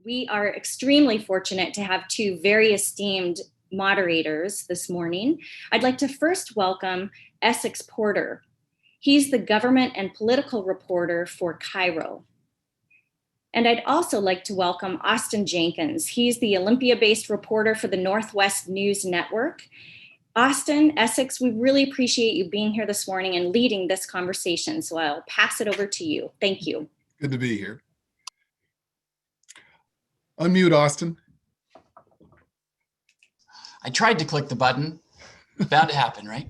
We are extremely fortunate to have two very esteemed moderators this morning. I'd like to first welcome Essex Porter. He's the government and political reporter for KIRO. And I'd also like to welcome Austin Jenkins. He's the Olympia-based reporter for the Northwest News Network. Austin, Essex, we really appreciate you being here this morning and leading this conversation. So I'll pass it over to you. Thank you. Good to be here. Unmute, Austin. I tried to click the button. Bound to happen, right?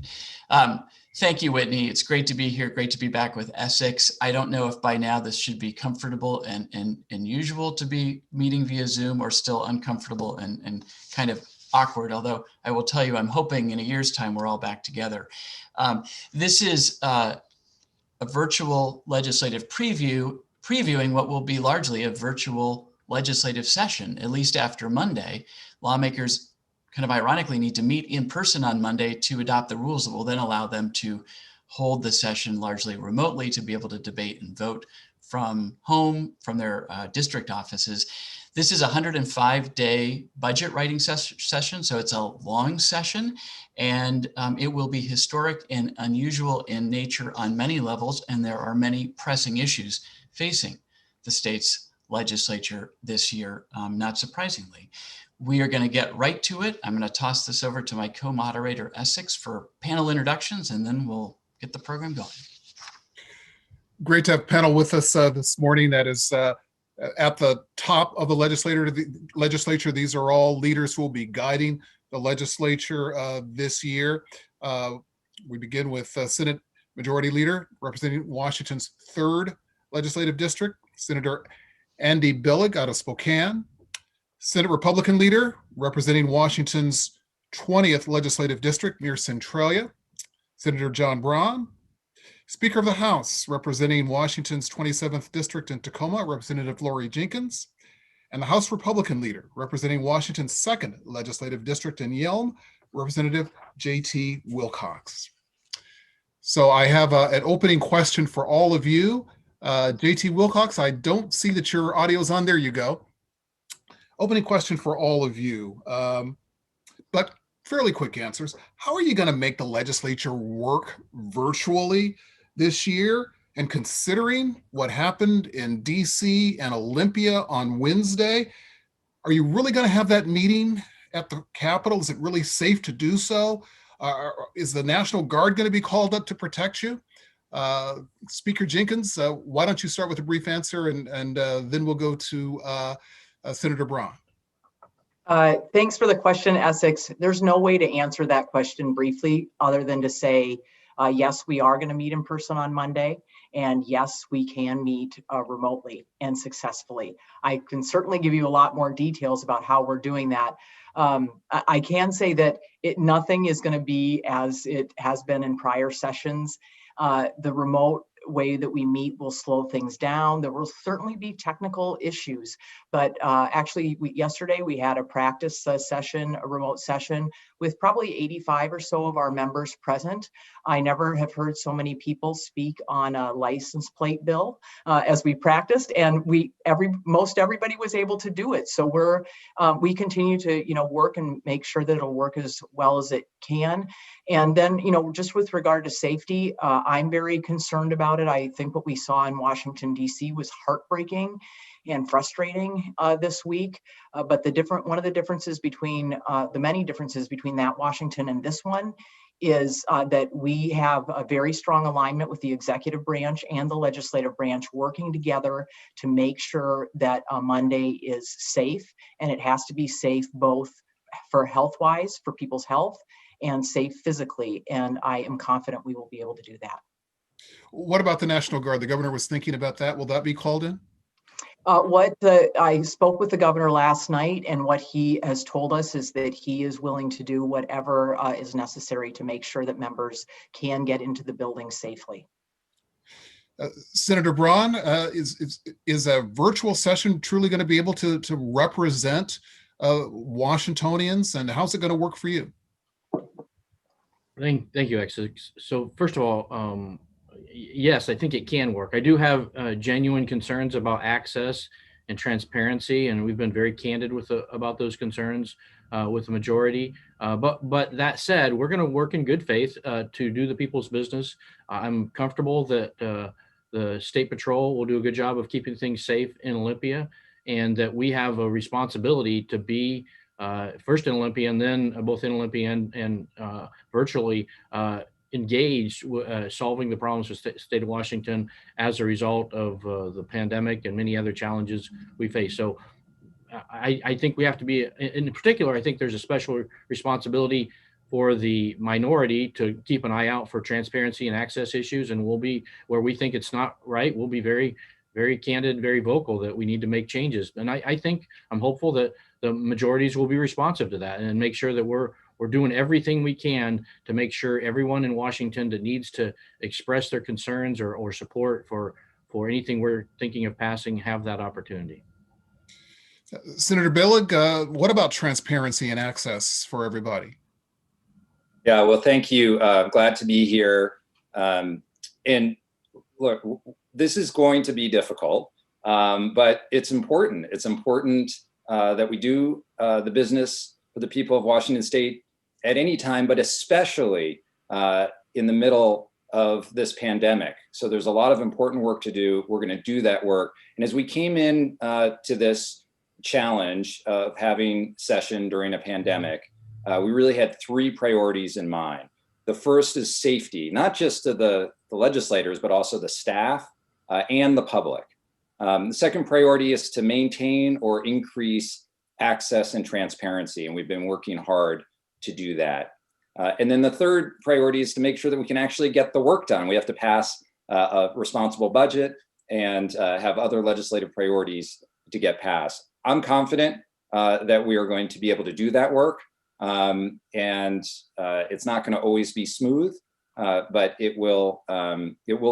Thank you, Whitney. It's great to be here. Great to be back with Essex. I don't know if by now this should be comfortable and usual to be meeting via Zoom, or still uncomfortable and kind of awkward, although I will tell you, I'm hoping in a year's time we're all back together. This is a virtual legislative previewing what will be largely a virtual legislative session, at least after Monday. Lawmakers kind of ironically need to meet in person on Monday to adopt the rules that will then allow them to hold the session largely remotely, to be able to debate and vote from home, from their district offices. This is a 105-day budget writing session, so it's a long session, and it will be historic and unusual in nature on many levels, and there are many pressing issues facing the state's legislature this year, not surprisingly. We are going to get right to it. I'm going to toss this over to my co-moderator, Essex, for panel introductions, and then we'll get the program going. Great to have panel with us this morning. That is at the top of the legislature. These are all leaders who will be guiding the legislature this year. We begin with Senate Majority Leader representing Washington's 3rd Legislative District, Senator Andy Billig out of Spokane. Senate Republican Leader representing Washington's 20th Legislative District near Centralia, Senator John Braun. Speaker of the House representing Washington's 27th District in Tacoma, Representative Laurie Jenkins. And the House Republican Leader representing Washington's 2nd Legislative District in Yelm, Representative J.T. Wilcox. So I have an opening question for all of you. J.T. Wilcox, I don't see that your audio's on. There you go. Opening question for all of you, but fairly quick answers. How are you going to make the legislature work virtually this year? And considering what happened in DC and Olympia on Wednesday, are you really going to have that meeting at the Capitol? Is it really safe to do so? Is the National Guard going to be called up to protect you? Speaker Jenkins, why don't you start with a brief answer, and then we'll go to Senator Braun. Thanks for the question, Essex. There's no way to answer that question briefly other than to say, yes, we are going to meet in person on Monday, and yes, we can meet remotely and successfully. I can certainly give you a lot more details about how we're doing that. I can say that nothing is going to be as it has been in prior sessions. The remote way that we meet will slow things down. There will certainly be technical issues, but actually yesterday we had a practice session, a remote session with probably 85 or so of our members present. I never have heard so many people speak on a license plate bill as we practiced, and most everybody was able to do it. So we continue to work and make sure that it'll work as well as it can. And then just with regard to safety, I'm very concerned about it. I think what we saw in Washington D.C. was heartbreaking and frustrating this week. But one of the differences between the many differences between that Washington and this one is that we have a very strong alignment with the executive branch and the legislative branch working together to make sure that Monday is safe, and it has to be safe both for health-wise, for people's health, and safe physically. And I am confident we will be able to do that. What about the National Guard? The governor was thinking about that. Will that be called in? I spoke with the governor last night, and what he has told us is that he is willing to do whatever is necessary to make sure that members can get into the building safely. Senator Braun, is a virtual session truly going to be able to represent Washingtonians, and how's it going to work for you? Thank you, Essex. So first of all, yes, I think it can work. I do have genuine concerns about access and transparency, and we've been very candid about those concerns with the majority. But that said, we're going to work in good faith to do the people's business. I'm comfortable that the State Patrol will do a good job of keeping things safe in Olympia, and that we have a responsibility to be first in Olympia, and then both in Olympia and virtually engaged solving the problems with the state of Washington as a result of the pandemic and many other challenges we face. So I think we have to be, in particular, I think there's a special responsibility for the minority to keep an eye out for transparency and access issues. And we'll be, where we think it's not right, we'll be very, very candid, very vocal that we need to make changes. And I think I'm hopeful that the majorities will be responsive to that and make sure that we're doing everything we can to make sure everyone in Washington that needs to express their concerns or support for anything we're thinking of passing have that opportunity. Senator Billig, what about transparency and access for everybody? Yeah, well, thank you. Glad to be here. And look, this is going to be difficult, but it's important. It's important that we do the business for the people of Washington State at any time, but especially in the middle of this pandemic. So there's a lot of important work to do. We're going to do that work. And as we came in to this challenge of having session during a pandemic, we really had three priorities in mind. The first is safety, not just to the legislators, but also the staff and the public. The second priority is to maintain or increase access and transparency, and we've been working hard to do that. And then the third priority is to make sure that we can actually get the work done. We have to pass a responsible budget and have other legislative priorities to get passed. I'm confident that we are going to be able to do that work. And it's not going to always be smooth, but it will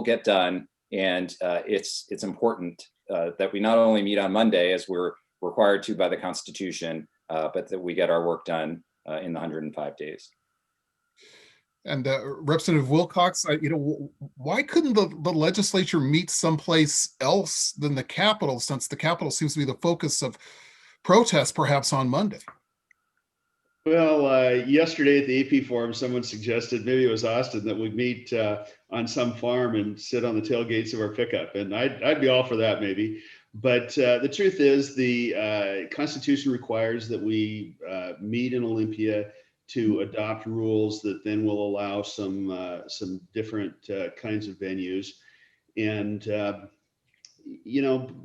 get done. And it's important that we not only meet on Monday as we're required to by the Constitution, but that we get our work done in the 105 days. And Representative Wilcox, why couldn't the legislature meet someplace else than the Capitol, since the Capitol seems to be the focus of protests perhaps on Monday? Well, yesterday at the AP Forum, someone suggested, maybe it was Austin, that we meet on some farm and sit on the tailgates of our pickup. And I'd be all for that, maybe. But the truth is, the Constitution requires that we meet in Olympia to adopt rules that then will allow some different kinds of venues. And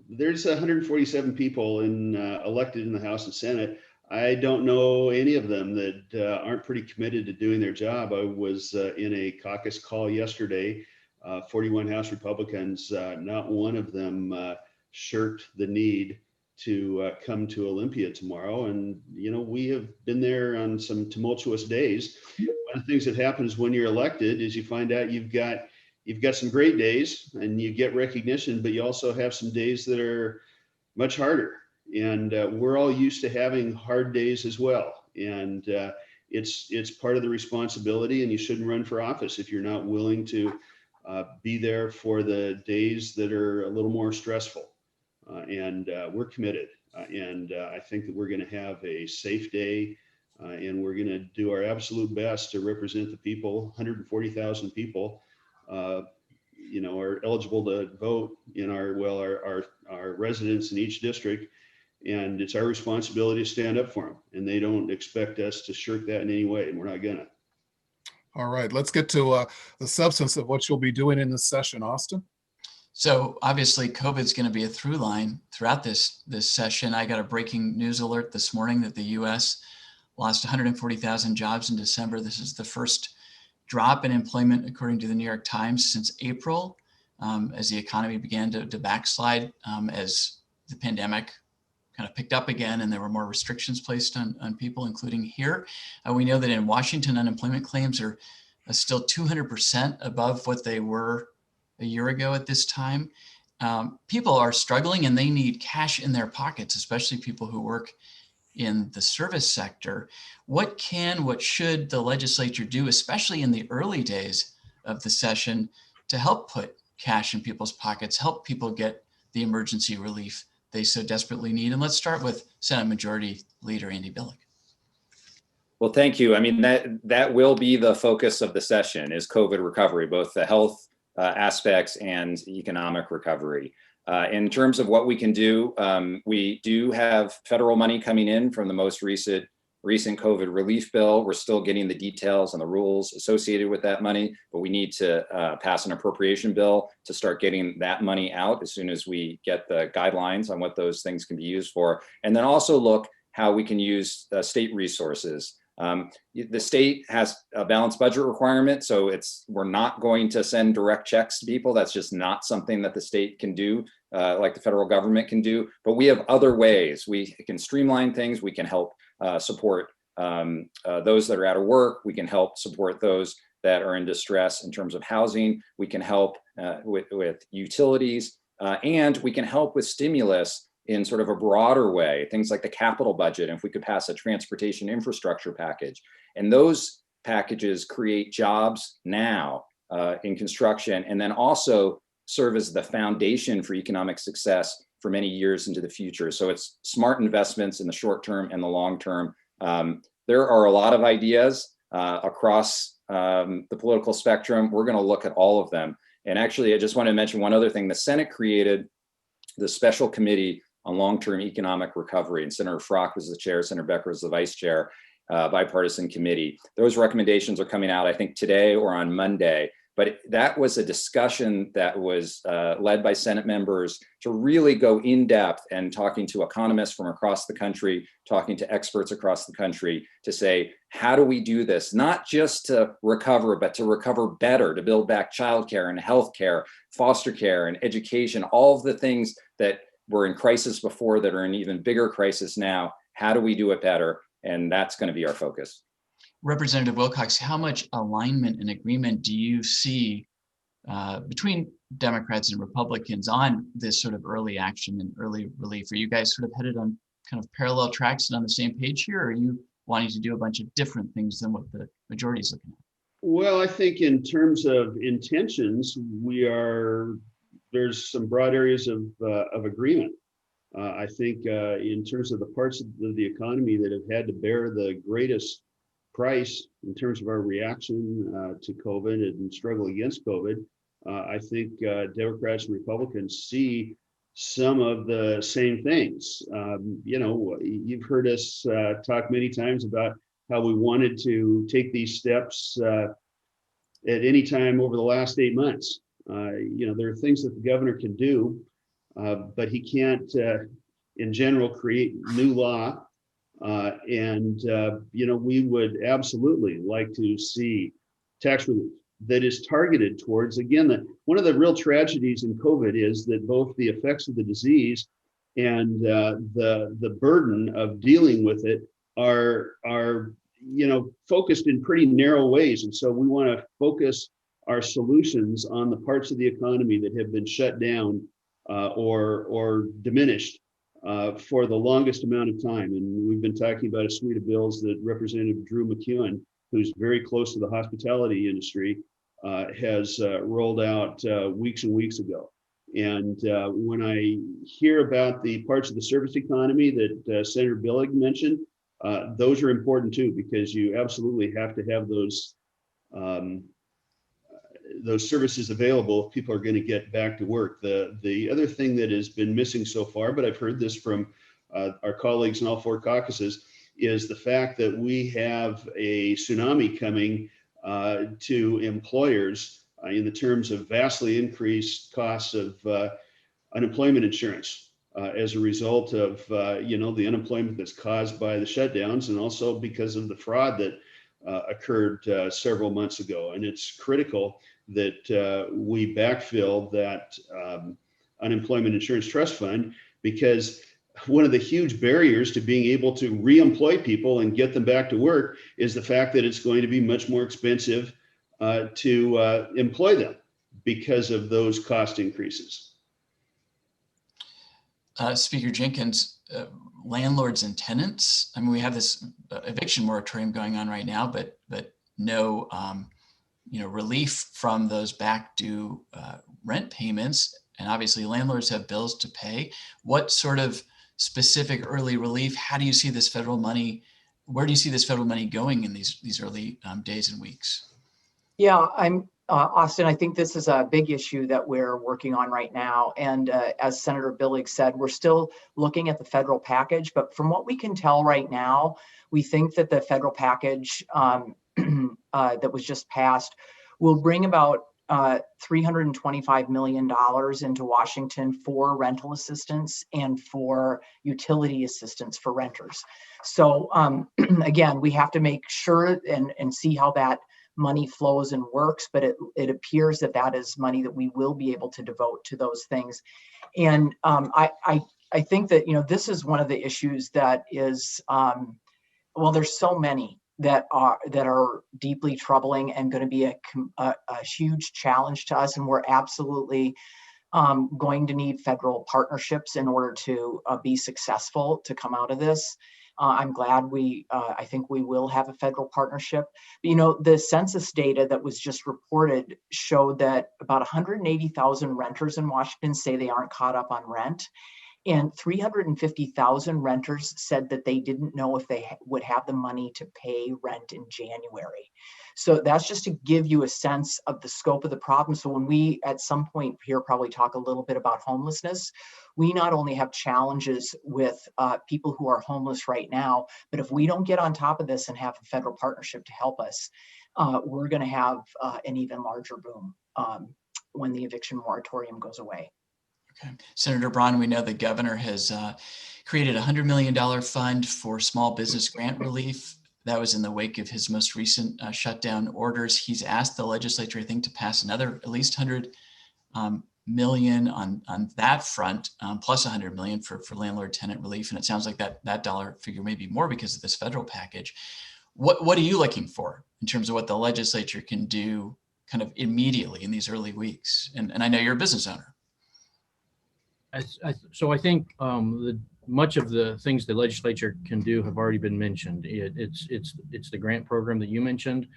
there's 147 people elected in the House and Senate. I don't know any of them that aren't pretty committed to doing their job. I was in a caucus call yesterday, 41 House Republicans, not one of them shirked the need to come to Olympia tomorrow. And, we have been there on some tumultuous days. One of the things that happens when you're elected is you find out you've got some great days and you get recognition, but you also have some days that are much harder. And we're all used to having hard days as well. And it's part of the responsibility, and you shouldn't run for office if you're not willing to be there for the days that are a little more stressful. And we're committed. And I think that we're going to have a safe day, and we're going to do our absolute best to represent the people. 140,000 people, are eligible to vote in our residents in each district. And it's our responsibility to stand up for them. And they don't expect us to shirk that in any way, and we're not gonna. All right, let's get to the substance of what you'll be doing in this session, Austin. So obviously COVID is going to be a through line throughout this session. I got a breaking news alert this morning that the U.S. lost 140,000 jobs in December. This is the first drop in employment, according to the New York Times, since April, as the economy began to backslide as the pandemic kind of picked up again and there were more restrictions placed on people, including here. We know that in Washington, unemployment claims are still 200% above what they were a year ago at this time. People are struggling and they need cash in their pockets, especially people who work in the service sector. What should the legislature do, especially in the early days of the session, to help put cash in people's pockets, help people get the emergency relief they so desperately need. And let's start with Senate Majority Leader Andy Billig. Well, thank you. I mean, that will be the focus of the session is COVID recovery, both the health aspects and economic recovery. In terms of what we can do, we do have federal money coming in from the most recent COVID relief bill. We're still getting the details and the rules associated with that money, but we need to pass an appropriation bill to start getting that money out as soon as we get the guidelines on what those things can be used for. And then also look how we can use state resources. The state has a balanced budget requirement, so we're not going to send direct checks to people. That's just not something that the state can do, like the federal government can do. But we have other ways. We can streamline things. We can help support those that are out of work. We can help support those that are in distress in terms of housing. We can help with utilities, and we can help with stimulus in sort of a broader way, things like the capital budget, and if we could pass a transportation infrastructure package. And those packages create jobs now in construction, and then also serve as the foundation for economic success for many years into the future. So it's smart investments in the short term and the long term. There are a lot of ideas across the political spectrum. We're gonna look at all of them. And actually, I just want to mention one other thing. The Senate created the special committee on long-term economic recovery, and Senator Frock was the chair, Senator Becker was the vice chair, bipartisan committee. Those recommendations are coming out, I think, today or on Monday. But that was a discussion that was led by Senate members to really go in depth and talking to economists from across the country, talking to experts across the country to say, how do we do this? Not just to recover, but to recover better, to build back childcare and healthcare, foster care and education, all of the things that were in crisis before that are in even bigger crisis now. How do we do it better? And that's going to be our focus. Representative Wilcox, how much alignment and agreement do you see between Democrats and Republicans on this sort of early action and early relief? Are you guys sort of headed on kind of parallel tracks and on the same page here, or are you wanting to do a bunch of different things than what the majority is looking at? Well, I think in terms of intentions, there's some broad areas of agreement. I think in terms of the parts of the economy that have had to bear the greatest price in terms of our reaction to COVID and struggle against COVID, I think Democrats and Republicans see some of the same things. You've heard us talk many times about how we wanted to take these steps at any time over the last 8 months. There are things that the governor can do, but he can't, in general, create new law. We would absolutely like to see tax relief that is targeted towards, again, one of the real tragedies in COVID is that both the effects of the disease and the burden of dealing with it are focused in pretty narrow ways. And so we want to focus our solutions on the parts of the economy that have been shut down or diminished for the longest amount of time. And we've been talking about a suite of bills that Representative Drew McEwen, who's very close to the hospitality industry, has rolled out weeks and weeks ago. And when I hear about the parts of the service economy that Senator Billig mentioned, those are important too, because you absolutely have to have those services available if people are going to get back to work. The other thing that has been missing so far, but I've heard this from our colleagues in all four caucuses, is the fact that we have a tsunami coming to employers in the terms of vastly increased costs of unemployment insurance as a result of the unemployment that's caused by the shutdowns, and also because of the fraud that occurred several months ago. And it's critical that we backfill that unemployment insurance trust fund, because one of the huge barriers to being able to re-employ people and get them back to work is the fact that it's going to be much more expensive to employ them because of those cost increases. Speaker Jenkins, landlords and tenants, I mean, we have this eviction moratorium going on right now, but no relief from those back due rent payments. and obviously landlords have bills to pay. What sort of specific early relief? How do you see this federal money? Where do you see this federal money going in these early days and weeks? Yeah, I'm Austin. I think this is a big issue that we're working on right now. And as Senator Billig said, we're still looking at the federal package. But from what we can tell right now, we think that the federal package that was just passed will bring about $325 million into Washington for rental assistance and for utility assistance for renters. So again, we have to make sure and see how that money flows and works, but it appears that that is money that we will be able to devote to those things. And I think that, this is one of the issues that is, well, there's so many that are deeply troubling and going to be a huge challenge to us. And we're absolutely going to need federal partnerships in order to be successful to come out of this. I'm glad I think we will have a federal partnership. The census data that was just reported showed that about 180,000 renters in Washington say they aren't caught up on rent. And 350,000 renters said that they didn't know if they would have the money to pay rent in January. So that's just to give you a sense of the scope of the problem. So when we, at some point here, probably talk a little bit about homelessness, we not only have challenges with people who are homeless right now, but if we don't get on top of this and have a federal partnership to help us, we're going to have an even larger boom when the eviction moratorium goes away. Okay. Senator Braun, we know the governor has created a $100 million fund for small business grant relief. That was in the wake of his most recent shutdown orders. He's asked the legislature, I think, to pass another at least $100 million on that front, plus $100 million for landlord tenant relief. And it sounds like that dollar figure may be more because of this federal package. What are you looking for in terms of what the legislature can do kind of immediately in these early weeks? And I know you're a business owner. So I think much of the things the legislature can do have already been mentioned. It's the grant program that you mentioned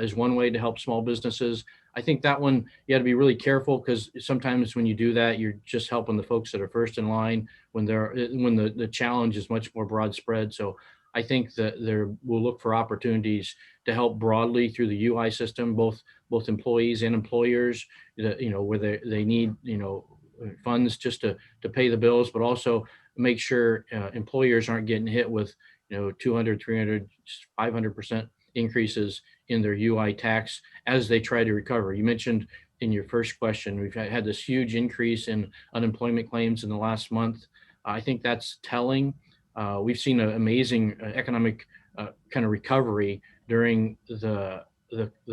is one way to help small businesses. I think that one you got to be really careful because sometimes when you do that, you're just helping the folks that are first in line when the challenge is much more broad spread. So I think that we'll look for opportunities to help broadly through the UI system, both employees and employers, where they need funds just to pay the bills, but also make sure employers aren't getting hit with 200, 300, 500% increases in their UI tax as they try to recover. You mentioned in your first question, we've had this huge increase in unemployment claims in the last month. I think that's telling. We've seen an amazing economic kind of recovery during the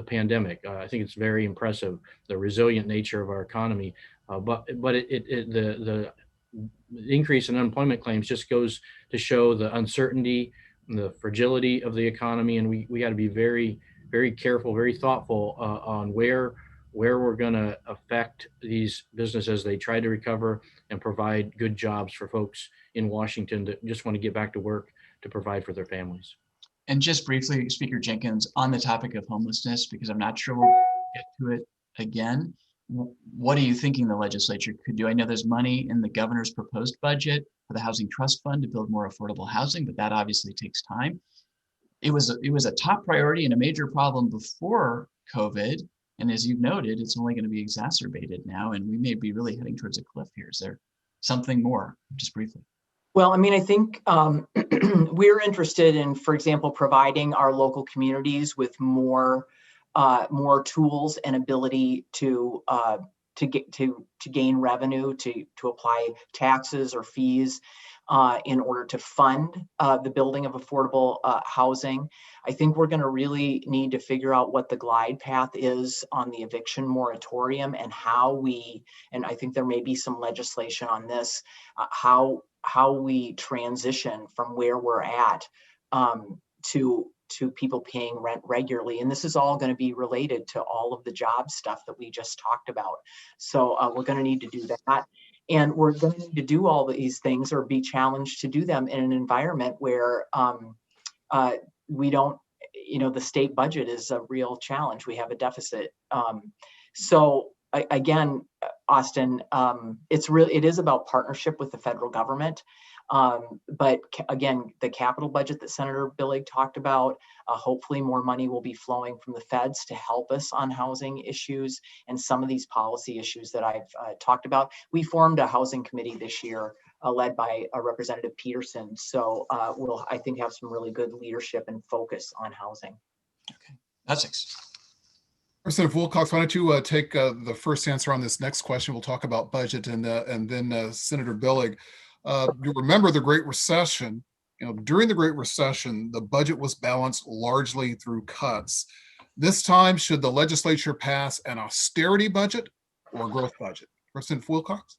pandemic. I think it's very impressive, the resilient nature of our economy. But the increase in unemployment claims just goes to show the uncertainty, the fragility of the economy, and we got to be very, very careful, very thoughtful on where we're going to affect these businesses as they try to recover and provide good jobs for folks in Washington that just want to get back to work to provide for their families. And just briefly, Speaker Jenkins, on the topic of homelessness, because I'm not sure we'll get to it again, what are you thinking the legislature could do? I know there's money in the governor's proposed budget for the Housing Trust Fund to build more affordable housing, but that obviously takes time. It was a top priority and a major problem before COVID. And as you've noted, it's only going to be exacerbated now, and we may be really heading towards a cliff here. Is there something more, just briefly? Well, I think we're interested in, for example, providing our local communities with more tools and ability to gain revenue, to apply taxes or fees in order to fund the building of affordable housing. I think we're going to really need to figure out what the glide path is on the eviction moratorium and and I think there may be some legislation on this, how we transition from where we're at to people paying rent regularly. And this is all going to be related to all of the job stuff that we just talked about. So we're going to need to do that. And we're going to need to do all these things or be challenged to do them in an environment where we don't, the state budget is a real challenge. We have a deficit. So again, Austin, it is about partnership with the federal government. But again, the capital budget that Senator Billig talked about, hopefully more money will be flowing from the feds to help us on housing issues and some of these policy issues that I've talked about. We formed a housing committee this year led by Representative Peterson. So we'll, I think, have some really good leadership and focus on housing. Okay, Essex. Representative Wilcox, why don't you take the first answer on this next question? We'll talk about budget, and then Senator Billig. You remember the Great Recession. During the Great Recession, the budget was balanced largely through cuts. This time, should the legislature pass an austerity budget or a growth budget? Representative Wilcox?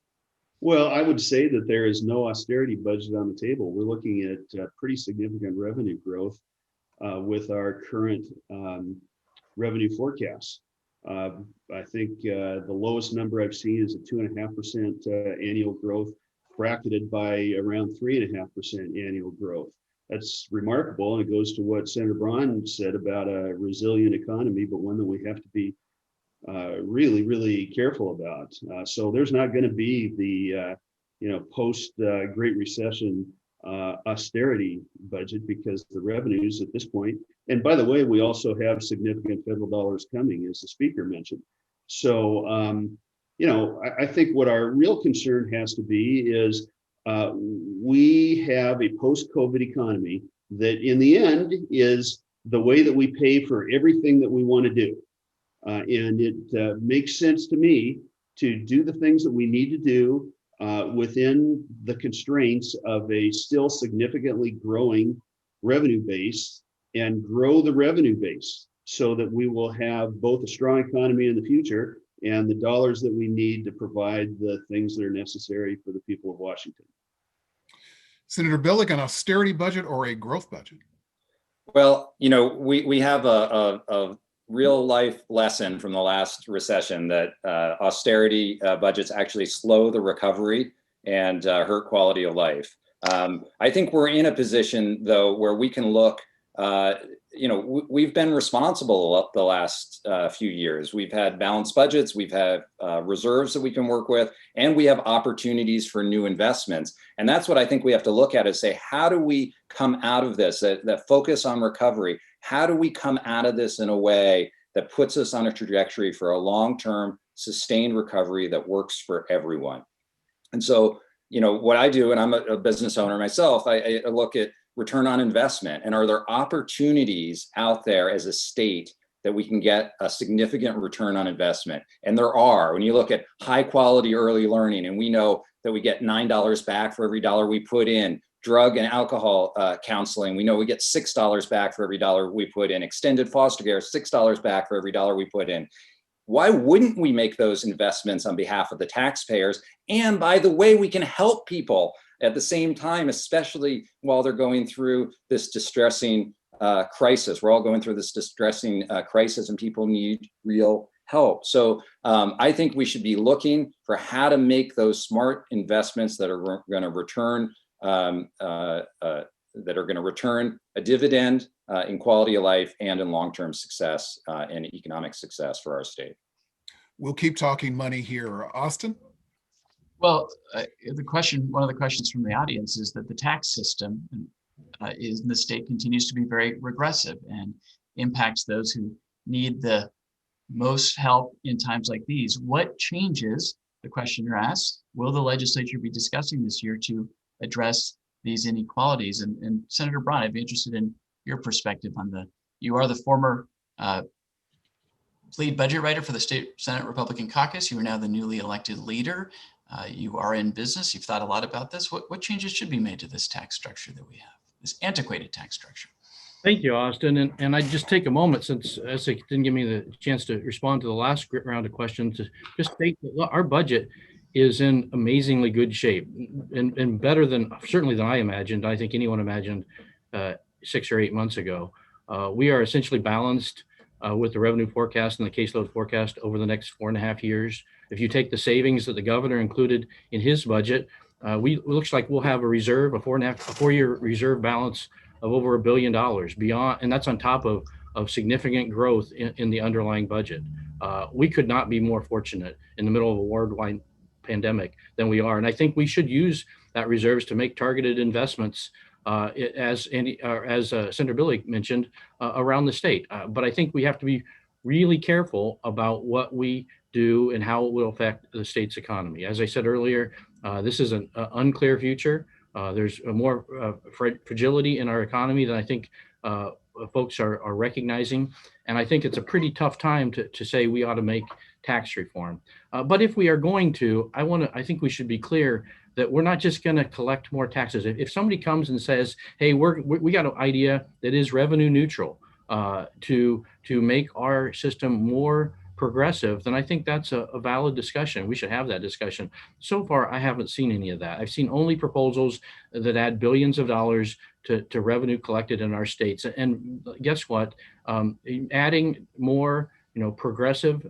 Well, I would say that there is no austerity budget on the table. We're looking at pretty significant revenue growth with our current revenue forecasts. I think the lowest number I've seen is a 2.5% annual growth, bracketed by around 3.5% annual growth. That's remarkable, and it goes to what Senator Braun said about a resilient economy, but one that we have to be really, really careful about. So there's not going to be the post Great Recession austerity budget, because the revenues at this point, and by the way, we also have significant federal dollars coming, as the speaker mentioned. So I think what our real concern has to be is we have a post-COVID economy that in the end is the way that we pay for everything that we want to do. And it makes sense to me to do the things that we need to do within the constraints of a still significantly growing revenue base, and grow the revenue base so that we will have both a strong economy in the future and the dollars that we need to provide the things that are necessary for the people of Washington. Senator Billig, an austerity budget or a growth budget? Well, we have a real life lesson from the last recession that austerity budgets actually slow the recovery and hurt quality of life. I think we're in a position, though, where we can look, we've been responsible the last few years. We've had balanced budgets, we've had reserves that we can work with, and we have opportunities for new investments. And that's what I think we have to look at, is say, how do we come out of this, that focus on recovery? How do we come out of this in a way that puts us on a trajectory for a long-term sustained recovery that works for everyone? And so, what I do, and I'm a business owner myself, I look at return on investment, and are there opportunities out there as a state that we can get a significant return on investment? And there are. When you look at high quality early learning, and we know that we get $9 back for every dollar we put in. Drug and alcohol counseling, we know we get $6 back for every dollar we put in. Extended foster care, $6 back for every dollar we put in. Why wouldn't we make those investments on behalf of the taxpayers? And by the way, we can help people at the same time, especially while they're going through this distressing crisis. We're all going through this distressing crisis, and people need real help. So I think we should be looking for how to make those smart investments that are going to return a dividend in quality of life and in long-term success and economic success for our state. We'll keep talking money here. Austin? Well, one of the questions from the audience is that the tax system in the state continues to be very regressive and impacts those who need the most help in times like these. What changes, the questioner asks, will the legislature be discussing this year to address these inequalities? And Senator Braun, I'd be interested in your perspective on you are the former lead budget writer for the State Senate Republican Caucus. You are now the newly elected leader. You are in business. You've thought a lot about this. What changes should be made to this tax structure that we have, this antiquated tax structure? Thank you, Austin. And I'd just take a moment, since Essex didn't give me the chance to respond to the last round of questions, to just state that our budget is in amazingly good shape, and better than certainly than I imagined. I think anyone imagined 6 or 8 months ago. We are essentially balanced with the revenue forecast and the caseload forecast over the next 4.5 years. If you take the savings that the governor included in his budget, it looks like we'll have a reserve, a 4-year reserve balance of over $1 billion beyond, and that's on top of significant growth in the underlying budget. we could not be more fortunate in the middle of a worldwide pandemic than we are. And I think we should use that reserves to make targeted investments, as Senator Billig mentioned, around the state. But I think we have to be really careful about what we do and how it will affect the state's economy. As I said earlier, this is an unclear future. There's more fragility in our economy than I think folks are recognizing. And I think it's a pretty tough time to say we ought to make tax reform. But if we are going to, I think we should be clear that we're not just going to collect more taxes. If somebody comes and says, hey, we got an idea that is revenue neutral to make our system more progressive, then I think that's a valid discussion. We should have that discussion. So far, I haven't seen any of that. I've seen only proposals that add billions of dollars to revenue collected in our states. And guess what? Adding more progressive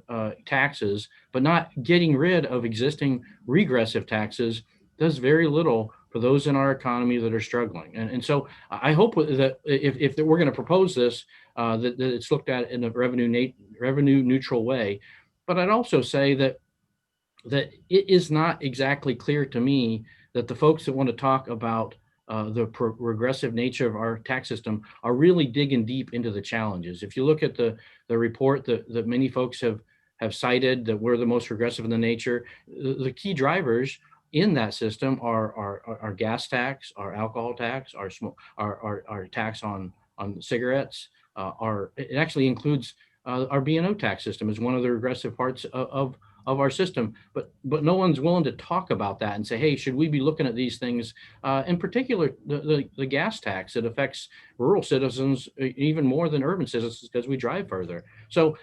taxes, but not getting rid of existing regressive taxes does very little for those in our economy that are struggling. And so I hope that if we're going to propose this, that it's looked at in a revenue neutral way. But I'd also say that it is not exactly clear to me that the folks that want to talk about the regressive nature of our tax system are really digging deep into the challenges. If you look at the report that many folks have cited, that we're the most regressive in the nature, the key drivers in that system are gas tax, our alcohol tax, our tax on cigarettes. It actually includes our B&O tax system as one of the regressive parts of our system, but no one's willing to talk about that and say, hey, should we be looking at these things? In particular, the gas tax that affects rural citizens even more than urban citizens because we drive further. So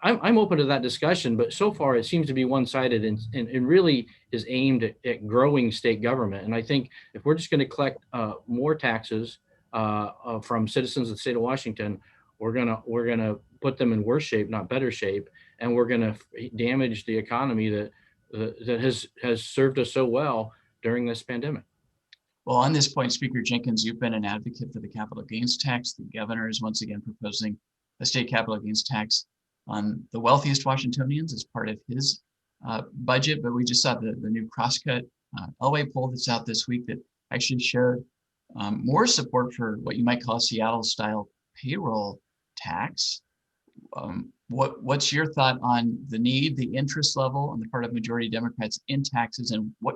I'm open to that discussion, but so far it seems to be one-sided and really is aimed at growing state government. And I think if we're just going to collect more taxes from citizens of the state of Washington, we're gonna put them in worse shape, not better shape, and we're gonna damage the economy that has served us so well during this pandemic. Well, on this point, Speaker Jenkins, you've been an advocate for the capital gains tax. The governor is once again proposing a state capital gains tax on the wealthiest Washingtonians as part of his budget. But we just saw the new Crosscut Elway poll that's out this week that actually showed more support for what you might call a Seattle-style payroll tax. What's your thought on the need, the interest level on the part of majority Democrats in taxes, and what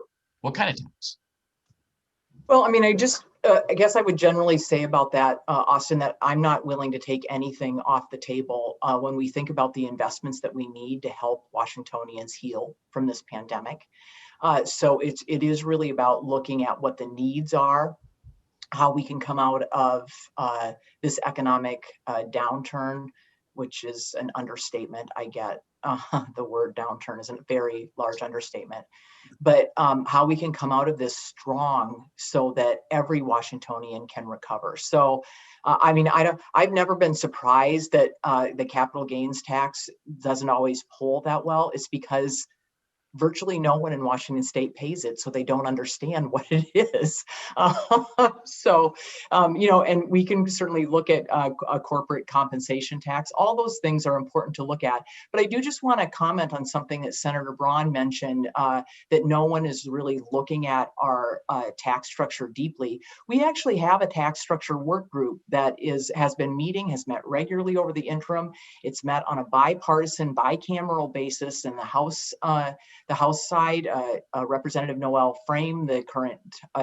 kind of tax? Well, I mean, I guess I would generally say about that, Austin, that I'm not willing to take anything off the table when we think about the investments that we need to help Washingtonians heal from this pandemic. So it is really about looking at what the needs are, how we can come out of this economic downturn, which is an understatement. I get the word downturn is a very large understatement, but how we can come out of this strong so that every Washingtonian can recover. So, I mean, I've never been surprised that the capital gains tax doesn't always pull that well. It's because virtually no one in Washington State pays it, so they don't understand what it is. And we can certainly look at a corporate compensation tax. All those things are important to look at. But I do just want to comment on something that Senator Braun mentioned, that no one is really looking at our tax structure deeply. We actually have a tax structure work group that has been meeting, has met regularly over the interim. It's met on a bipartisan, bicameral basis in the House side. Representative Noel Frame, the current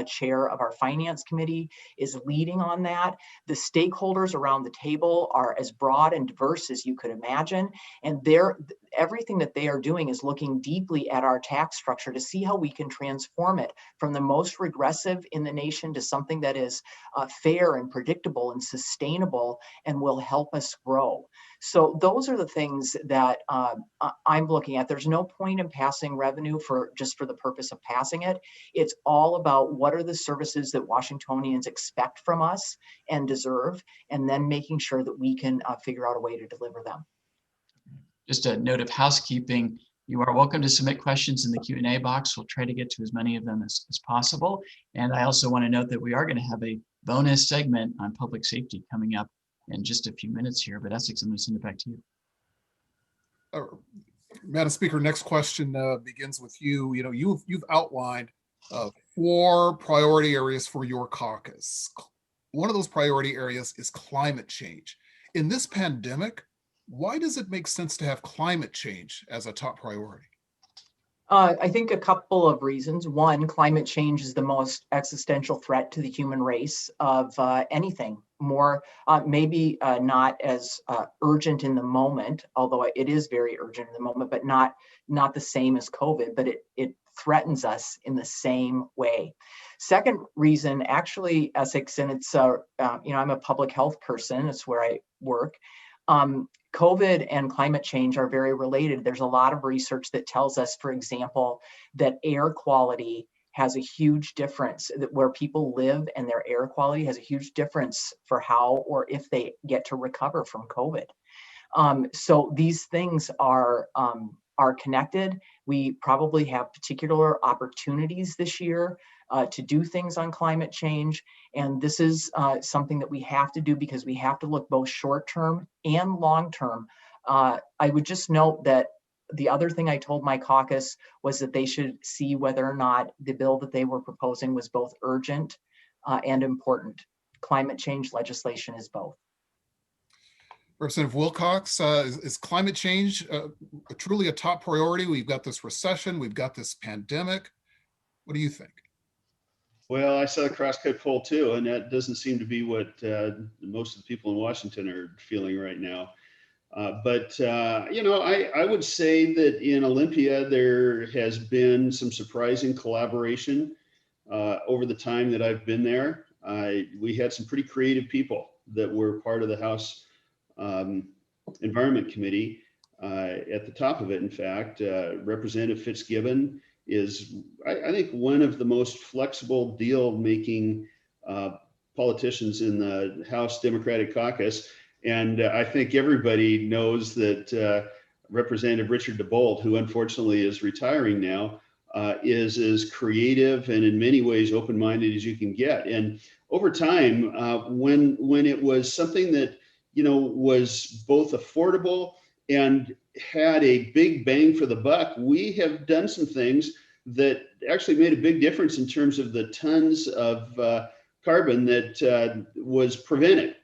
chair of our finance committee, is leading on that. The stakeholders around the table are as broad and diverse as you could imagine. And everything that they are doing is looking deeply at our tax structure to see how we can transform it from the most regressive in the nation to something that is fair and predictable and sustainable and will help us grow. So those are the things that I'm looking at. There's no point in passing revenue just for the purpose of passing it. It's all about what are the services that Washingtonians expect from us and deserve, and then making sure that we can figure out a way to deliver them. Just a note of housekeeping. You are welcome to submit questions in the Q&A box. We'll try to get to as many of them as possible. And I also want to note that we are going to have a bonus segment on public safety coming up in just a few minutes here. But Essex, I'm going to send it back to you. Madam Speaker, next question begins with you. You know, you've outlined 4 priority areas for your caucus. One of those priority areas is climate change. In this pandemic, why does it make sense to have climate change as a top priority? I think a couple of reasons. One, climate change is the most existential threat to the human race of anything. More, maybe not as urgent in the moment, although it is very urgent in the moment, but not the same as COVID, but it threatens us in the same way. Second reason, actually, Essex, and it's, I'm a public health person, it's where I work. COVID and climate change are very related. There's a lot of research that tells us, for example, that air quality has a huge difference, that where people live and their air quality has a huge difference for how or if they get to recover from COVID. So these things are connected. We probably have particular opportunities this year to do things on climate change. And this is something that we have to do because we have to look both short-term and long-term. I would just note that the other thing I told my caucus was that they should see whether or not the bill that they were proposing was both urgent and important. Climate change legislation is both. Representative Wilcox, is climate change truly a top priority? We've got this recession, we've got this pandemic. What do you think? Well, I saw a cross-cut poll too, and that doesn't seem to be what most of the people in Washington are feeling right now. I would say that in Olympia, there has been some surprising collaboration over the time that I've been there. We had some pretty creative people that were part of the House Environment Committee. At the top of it, in fact, Representative Fitzgibbon is, I think, one of the most flexible deal-making politicians in the House Democratic Caucus. And I think everybody knows that Representative Richard DeBolt, who unfortunately is retiring now, is as creative and in many ways open-minded as you can get. And over time, when it was something that was both affordable and had a big bang for the buck, we have done some things that actually made a big difference in terms of the tons of carbon that was prevented.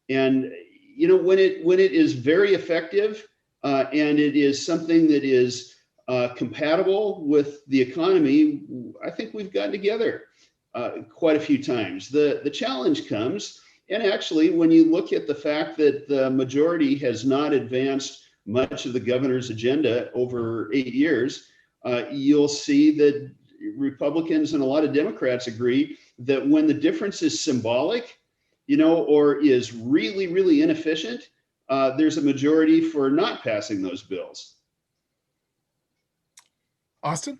And when it is very effective and it is something that is compatible with the economy, I think we've gotten together quite a few times. The challenge comes, and actually, when you look at the fact that the majority has not advanced much of the governor's agenda over 8 years, you'll see that Republicans and a lot of Democrats agree that when the difference is symbolic, or is really, really inefficient, there's a majority for not passing those bills. Austin?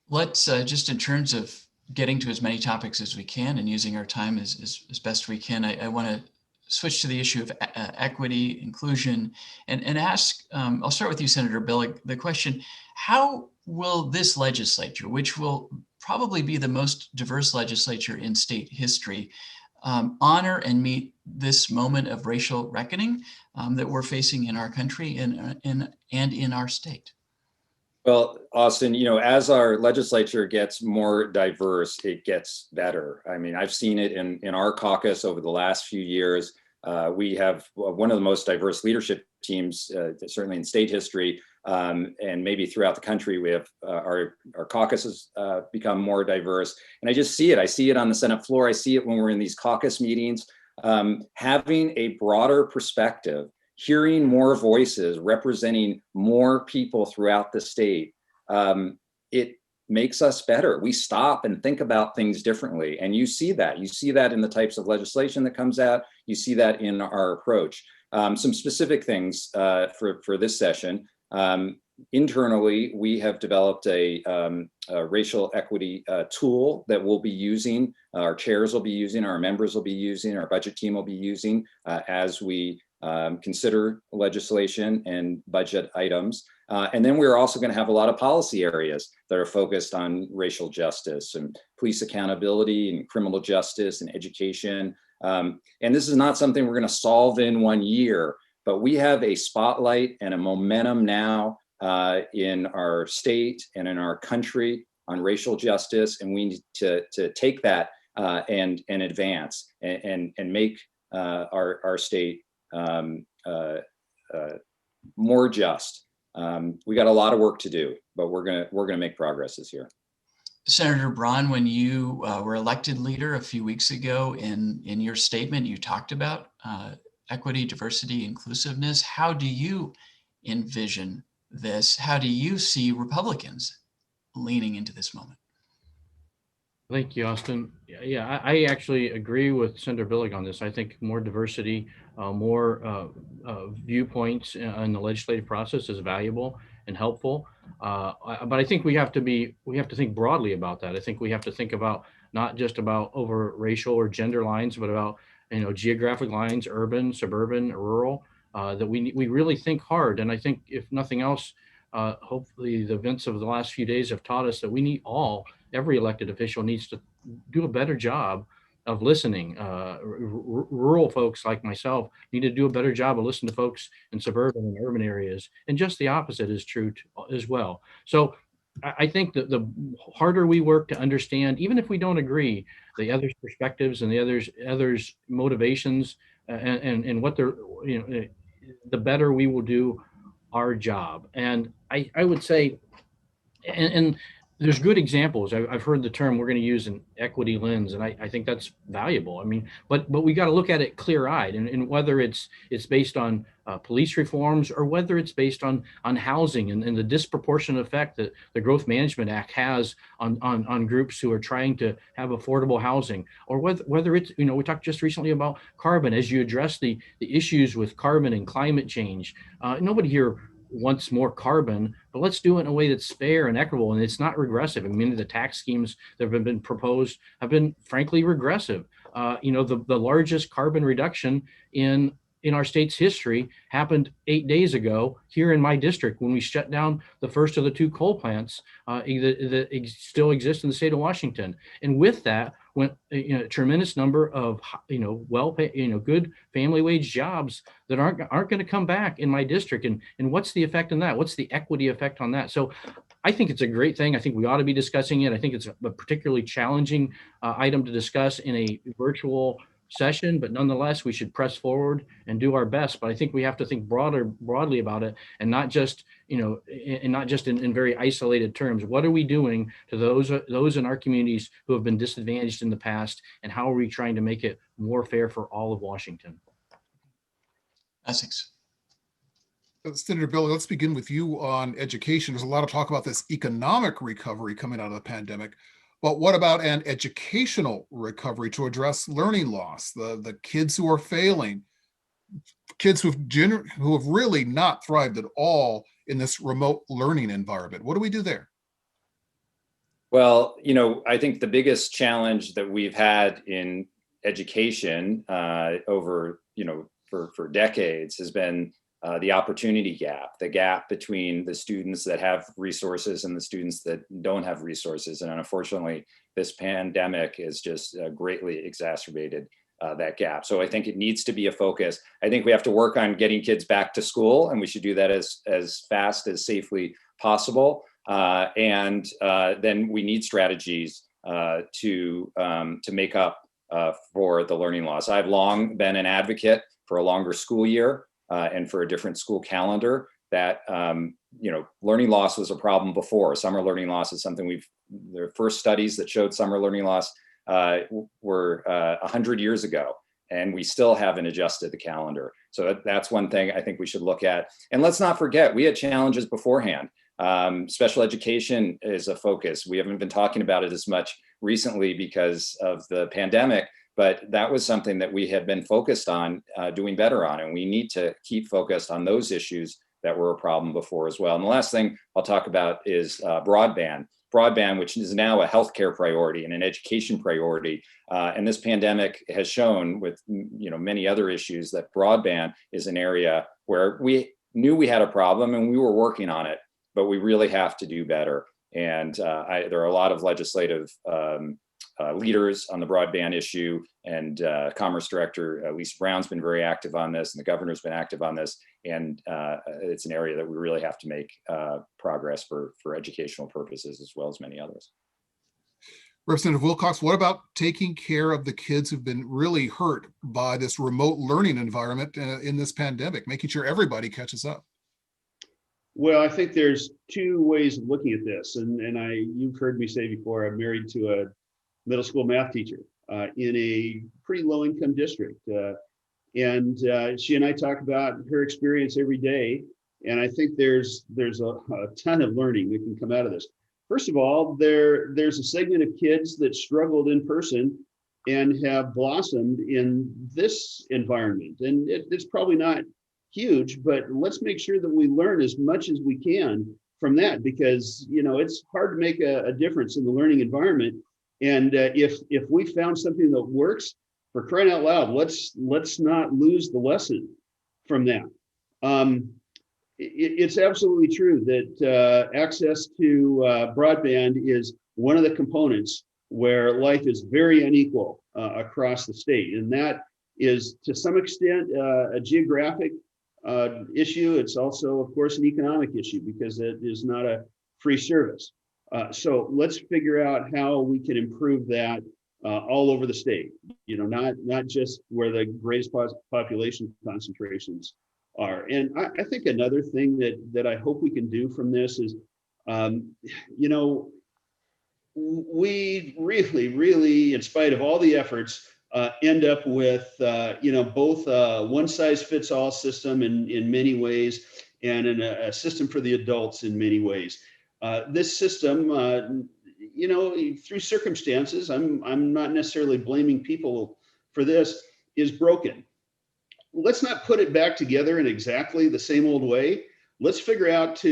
Let's just in terms of getting to as many topics as we can and using our time as best we can, I want to switch to the issue of equity, inclusion, and ask, I'll start with you, Senator Billig, the question, how will this legislature, which will probably be the most diverse legislature in state history, honor and meet this moment of racial reckoning that we're facing in our country and in our state? Well, Austin, as our legislature gets more diverse, it gets better. I mean, I've seen it in our caucus over the last few years. We have one of the most diverse leadership teams, certainly in state history, and maybe throughout the country. We have our caucuses become more diverse. And I just see it. I see it on the Senate floor. I see it when we're in these caucus meetings. Having a broader perspective, hearing more voices, representing more people throughout the state, it makes us better. We stop and think about things differently. And you see that. You see that in the types of legislation that comes out. You see that in our approach. Some specific things for this session. Internally, we have developed a racial equity tool that we'll be using, our chairs will be using, our members will be using, our budget team will be using as we consider legislation and budget items. And then we're also going to have a lot of policy areas that are focused on racial justice and police accountability and criminal justice and education. And this is not something we're going to solve in 1 year, but we have a spotlight and a momentum now in our state and in our country on racial justice, and we need to take that and advance and make our state more just. We got a lot of work to do, but we're gonna make progress this year. Senator Braun, when you were elected leader a few weeks ago, in your statement, you talked about equity, diversity, inclusiveness. How do you envision this? How do you see Republicans leaning into this moment? Thank you, Austin. Yeah, I actually agree with Senator Billig on this. I think more diversity, more viewpoints in the legislative process is valuable and helpful. But I think we have to think broadly about that. I think we have to think about not just about over racial or gender lines, but about geographic lines, urban, suburban, rural. That we really think hard. And I think if nothing else, hopefully the events of the last few days have taught us that we need every elected official needs to do a better job of listening. Rural folks like myself need to do a better job of listening to folks in suburban and urban areas. And just the opposite is true as well. So I think that the harder we work to understand, even if we don't agree, the other's perspectives and the others motivations and what they're, the better we will do our job. And I would say, and there's good examples. I've heard the term we're going to use an equity lens, and I think that's valuable. I mean, but we got to look at it clear-eyed, and whether it's based on police reforms or whether it's based on housing and the disproportionate effect that the Growth Management Act has on groups who are trying to have affordable housing, or whether it's, we talked just recently about carbon. As you address the issues with carbon and climate change, nobody here wants more carbon, but let's do it in a way that's fair and equitable, and it's not regressive. I mean, the tax schemes that have been proposed have been frankly regressive. The largest carbon reduction in our state's history happened 8 days ago here in my district when we shut down the first of the 2 coal plants that still exist in the state of Washington. And with that went a tremendous number of well-paid, good family wage jobs that aren't going to come back in my district. And what's the effect on that? What's the equity effect on that? So I think it's a great thing. I think we ought to be discussing it. I think it's a particularly challenging item to discuss in a virtual session, but nonetheless, we should press forward and do our best. But I think we have to think broadly about it, and not just, in very isolated terms. What are we doing to those in our communities who have been disadvantaged in the past, and how are we trying to make it more fair for all of Washington? Essex. Senator Billig, let's begin with you on education. There's a lot of talk about this economic recovery coming out of the pandemic. But what about an educational recovery to address learning loss, the kids who are failing, kids who have really not thrived at all in this remote learning environment? What do we do there? Well, I think the biggest challenge that we've had in education over, for decades has been the opportunity gap, the gap between the students that have resources and the students that don't have resources. And unfortunately, this pandemic has just greatly exacerbated that gap. So I think it needs to be a focus. I think we have to work on getting kids back to school, and we should do that as fast as safely possible. And then we need strategies to make up for the learning loss. I've long been an advocate for a longer school year. And for a different school calendar. That learning loss was a problem before. Summer learning loss is something the first studies that showed summer learning loss were 100 years ago, and we still haven't adjusted the calendar. So that's one thing I think we should look at. And let's not forget, we had challenges beforehand. Special education is a focus. We haven't been talking about it as much recently because of the pandemic. But that was something that we had been focused on doing better on, and we need to keep focused on those issues that were a problem before as well. And the last thing I'll talk about is broadband, which is now a healthcare priority and an education priority. And this pandemic has shown, with many other issues, that broadband is an area where we knew we had a problem and we were working on it, but we really have to do better. And there are a lot of legislative leaders on the broadband issue, and Commerce Director Lisa Brown's been very active on this, and the governor's been active on this, and it's an area that we really have to make progress for educational purposes as well as many others. Representative Wilcox, what about taking care of the kids who've been really hurt by this remote learning environment in this pandemic, making sure everybody catches up? Well, I think there's two ways of looking at this, and you've heard me say before, I'm married to a middle school math teacher in a pretty low income district. And she and I talk about her experience every day. And I think there's a ton of learning that can come out of this. First of all, there's a segment of kids that struggled in person and have blossomed in this environment. And it's probably not huge, but let's make sure that we learn as much as we can from that, because it's hard to make a difference in the learning environment. And if we found something that works, for crying out loud, let's not lose the lesson from that. It's absolutely true that access to broadband is one of the components where life is very unequal across the state. And that is to some extent a geographic issue. It's also, of course, an economic issue because it is not a free service. So let's figure out how we can improve that all over the state, not just where the greatest population concentrations are. And I think another thing that I hope we can do from this is, we really, in spite of all the efforts, end up with, both one size fits all system in many ways, and a system for the adults in many ways. This system, through circumstances, I'm not necessarily blaming people for this, is broken. Let's not put it back together in exactly the same old way. Let's figure out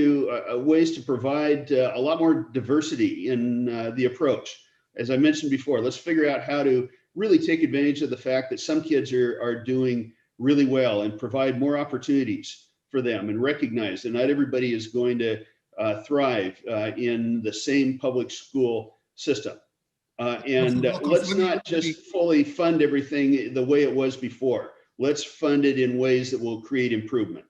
ways to provide a lot more diversity in the approach. As I mentioned before, let's figure out how to really take advantage of the fact that some kids are doing really well and provide more opportunities for them, and recognize that not everybody is going to thrive in the same public school system. And let's not just fully fund everything the way it was before. Let's fund it in ways that will create improvement.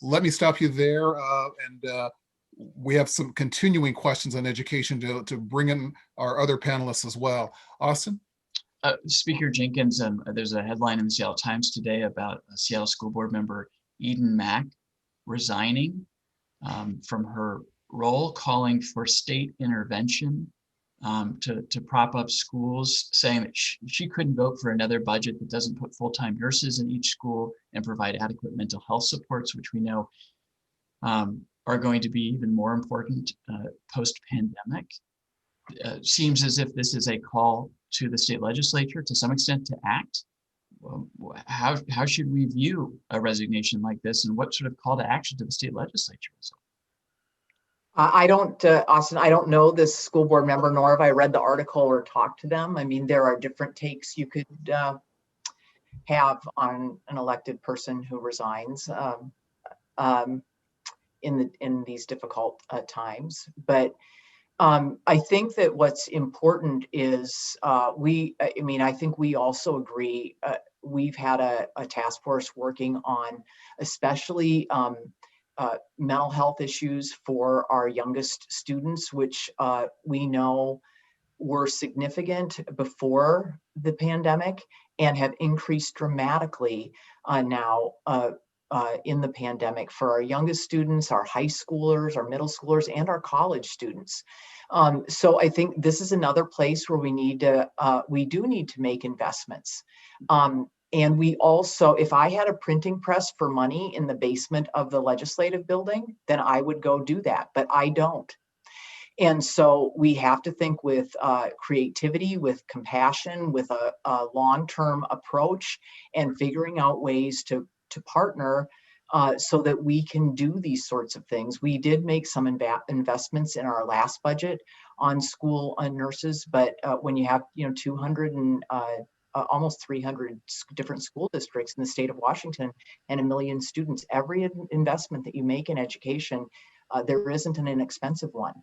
Let me stop you there. And we have some continuing questions on education to bring in our other panelists as well. Austin? Speaker Jenkins, there's a headline in the Seattle Times today about a Seattle School Board member, Eden Mack, resigning from her role, calling for state intervention to prop up schools, saying that she couldn't vote for another budget that doesn't put full-time nurses in each school and provide adequate mental health supports, which we know are going to be even more important post-pandemic. Seems as if this is a call to the state legislature to some extent to act. How should we view a resignation like this, and what sort of call to action to the state legislature is it? I don't, Austin, I don't know this school board member, nor have I read the article or talked to them. I mean, there are different takes you could have on an elected person who resigns in these difficult times. But I think that what's important is I think we also agree. We've had a task force working on especially mental health issues for our youngest students, which we know were significant before the pandemic and have increased dramatically now in the pandemic for our youngest students, our high schoolers, our middle schoolers, and our college students. So I think this is another place where we do need to make investments. And we also, if I had a printing press for money in the basement of the legislative building, then I would go do that, but I don't. And so we have to think with creativity, with compassion, with a long-term approach, and figuring out ways to partner so that we can do these sorts of things. We did make some investments in our last budget on school nurses, but when you have 200 and almost 300 different school districts in the state of Washington and 1 million students, every investment that you make in education, there isn't an inexpensive one.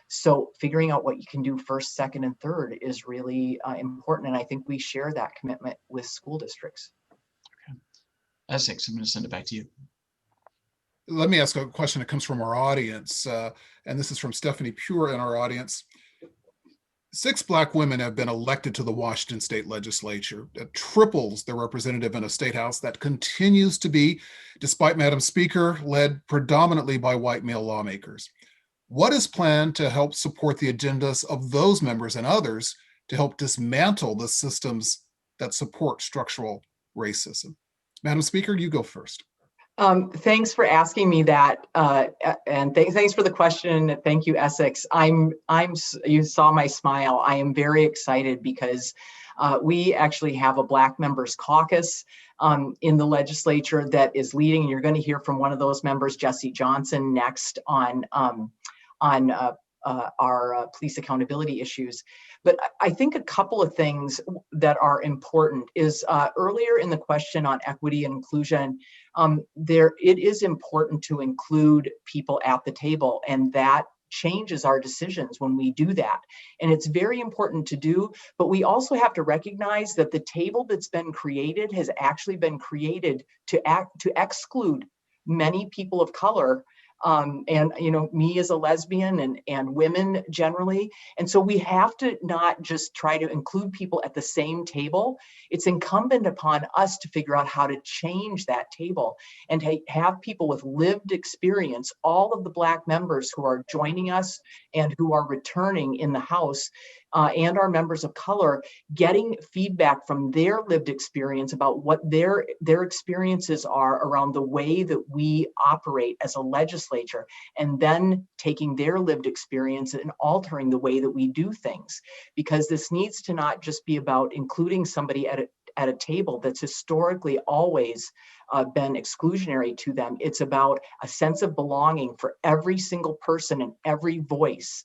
So figuring out what you can do first, second, and third is really important. And I think we share that commitment with school districts. Okay. Essex, I'm going to send it back to you. Let me ask a question that comes from our audience, and this is from Stephanie Pure in our audience. 6 Black women have been elected to the Washington State Legislature. That triples the representative in a state house that continues to be, despite Madam Speaker, led predominantly by white male lawmakers. What is planned to help support the agendas of those members and others to help dismantle the systems that support structural racism? Madam Speaker, you go first. Thanks for asking me that, and thanks for the question. Thank you, Essex. You saw my smile. I am very excited because we actually have a Black Members Caucus in the legislature that is leading. And you're going to hear from one of those members, Jesse Johnson, next on our police accountability issues. But I think a couple of things that are important is earlier in the question on equity and inclusion, it is important to include people at the table, and that changes our decisions when we do that. And it's very important to do, but we also have to recognize that the table that's been created has actually been created to exclude many people of color, and me as a lesbian and women generally. And so we have to not just try to include people at the same table. It's incumbent upon us to figure out how to change that table and to have people with lived experience, all of the Black members who are joining us and who are returning in the House, and our members of color, getting feedback from their lived experience about what their experiences are around the way that we operate as a legislature, and then taking their lived experience and altering the way that we do things. Because this needs to not just be about including somebody at a table that's historically always been exclusionary to them. It's about a sense of belonging for every single person and every voice,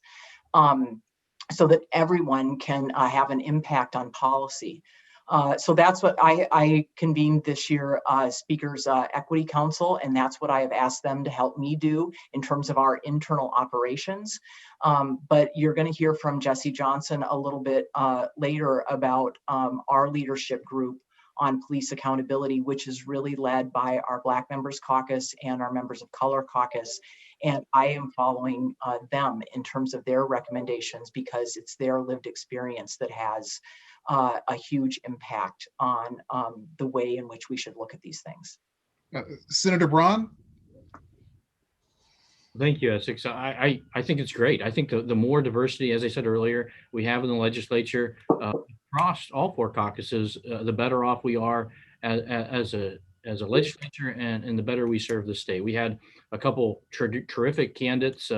so that everyone can have an impact on policy. So that's what I convened this year, Speakers Equity Council, and that's what I have asked them to help me do in terms of our internal operations. But you're going to hear from Jesse Johnson a little bit later about our leadership group on police accountability, which is really led by our Black Members Caucus and our Members of Color Caucus. And I am following them in terms of their recommendations because it's their lived experience that has a huge impact on the way in which we should look at these things. Senator Braun? Thank you, Essex. I think it's great. I think the more diversity, as I said earlier, we have in the legislature across all 4 caucuses, the better off we are as a legislature, and the better we serve the state. We had a couple terrific candidates,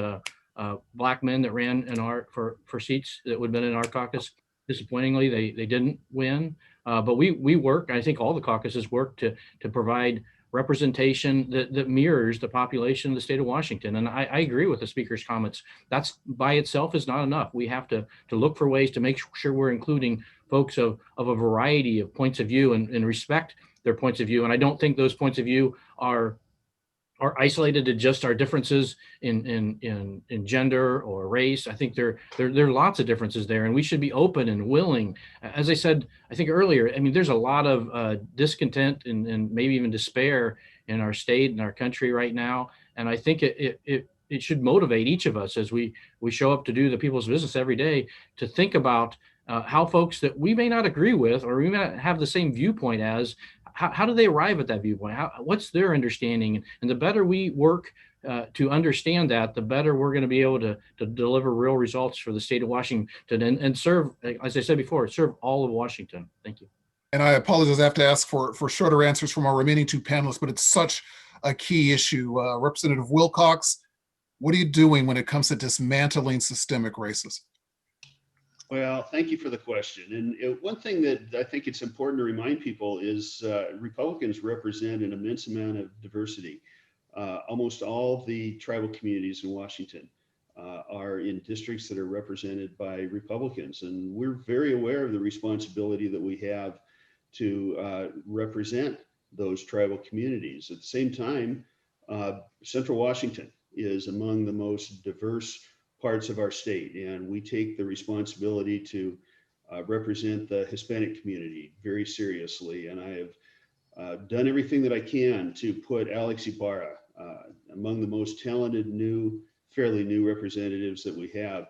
Black men that ran for seats that would have been in our caucus. Disappointingly, they didn't win, but we work. I think all the caucuses work to provide representation that mirrors the population of the state of Washington. And I agree with the speaker's comments. That's by itself is not enough. We have to look for ways to make sure we're including folks of a variety of points of view and respect their points of view. And I don't think those points of view are isolated to just our differences in gender or race. I think there are lots of differences there, and we should be open and willing. As I said, I think earlier, I mean, there's a lot of discontent and maybe even despair in our state and our country right now. And I think it should motivate each of us as we show up to do the people's business every day to think about how folks that we may not agree with or we may not have the same viewpoint as, how do they arrive at that viewpoint? What's their understanding? And the better we work to understand that, the better we're going to be able to deliver real results for the state of Washington and serve, as I said before, serve all of Washington. Thank you. And I apologize, I have to ask for shorter answers from our remaining 2 panelists, but it's such a key issue. Representative Wilcox, what are you doing when it comes to dismantling systemic racism? Well, thank you for the question. And one thing that I think it's important to remind people is Republicans represent an immense amount of diversity. Almost all the tribal communities in Washington are in districts that are represented by Republicans. And we're very aware of the responsibility that we have to represent those tribal communities. At the same time, Central Washington is among the most diverse parts of our state, and we take the responsibility to represent the Hispanic community very seriously. And I have done everything that I can to put Alex Ibarra among the most talented fairly new representatives that we have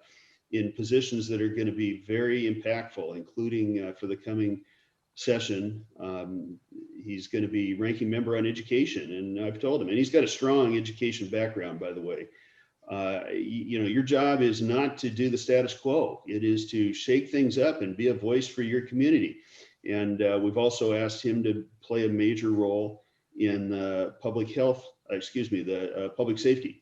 in positions that are going to be very impactful, including for the coming session. He's going to be ranking member on education, and I've told him, and he's got a strong education background, by the way. Your job is not to do the status quo. It is to shake things up and be a voice for your community. And we've also asked him to play a major role in the public safety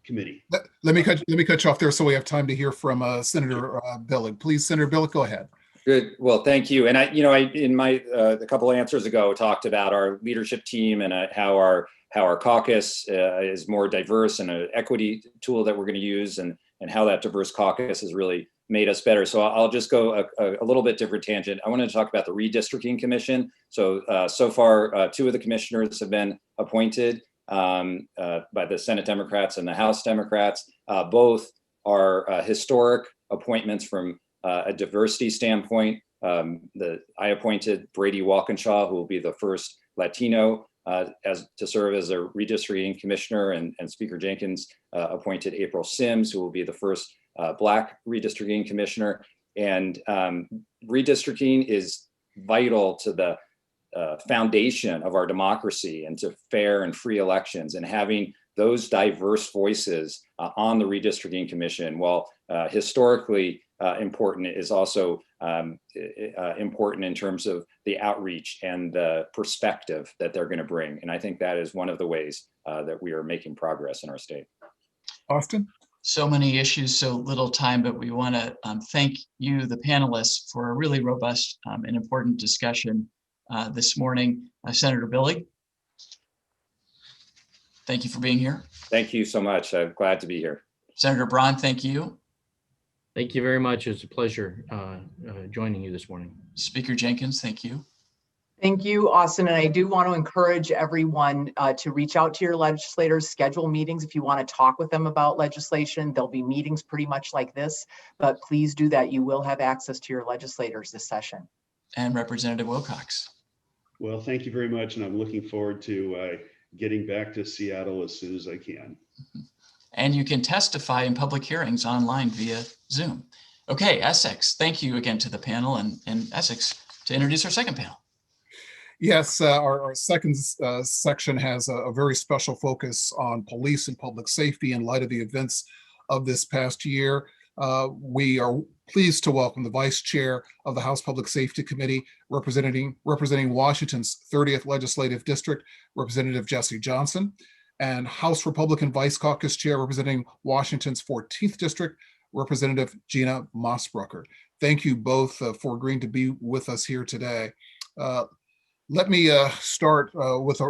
committee. Let me cut you off there so we have time to hear from Senator Billig. Please, Senator Billig, go ahead. Good. Well, thank you. And I in my a couple of answers ago talked about our leadership team and how our caucus is more diverse, and an equity tool that we're going to use, and how that diverse caucus has really made us better. So I'll just go a little bit different tangent. I wanted to talk about the Redistricting Commission. So far, 2 of the commissioners have been appointed by the Senate Democrats and the House Democrats. Both are historic appointments from a diversity standpoint. I appointed Brady Walkinshaw, who will be the first Latino to serve as a redistricting commissioner, and Speaker Jenkins appointed April Sims, who will be the first Black redistricting commissioner. And redistricting is vital to the foundation of our democracy and to fair and free elections, and having those diverse voices on the Redistricting Commission, while historically important, is also important in terms of the outreach and the perspective that they're going to bring. And I think that is one of the ways that we are making progress in our state. Austin? So many issues, so little time, but we want to thank you, the panelists, for a really robust and important discussion this morning. Senator Billig, thank you for being here. Thank you so much. I'm glad to be here. Senator Braun, thank you. Thank you very much. It's a pleasure joining you this morning. Speaker Jenkins, thank you. Thank you, Austin. And I do want to encourage everyone to reach out to your legislators, schedule meetings if you want to talk with them about legislation. There'll be meetings pretty much like this, but please do that. You will have access to your legislators this session. And Representative Wilcox. Well, thank you very much. And I'm looking forward to getting back to Seattle as soon as I can. And you can testify in public hearings online via Zoom. Okay, Essex, thank you again to the panel, and Essex to introduce our second panel. Yes, our second section has a very special focus on police and public safety in light of the events of this past year. We are pleased to welcome the Vice Chair of the House Public Safety Committee, representing Washington's 30th Legislative District, Representative Jesse Johnson, and House Republican Vice-Caucus Chair representing Washington's 14th District, Representative Gina Mosbrucker. Thank you both for agreeing to be with us here today. Let me start with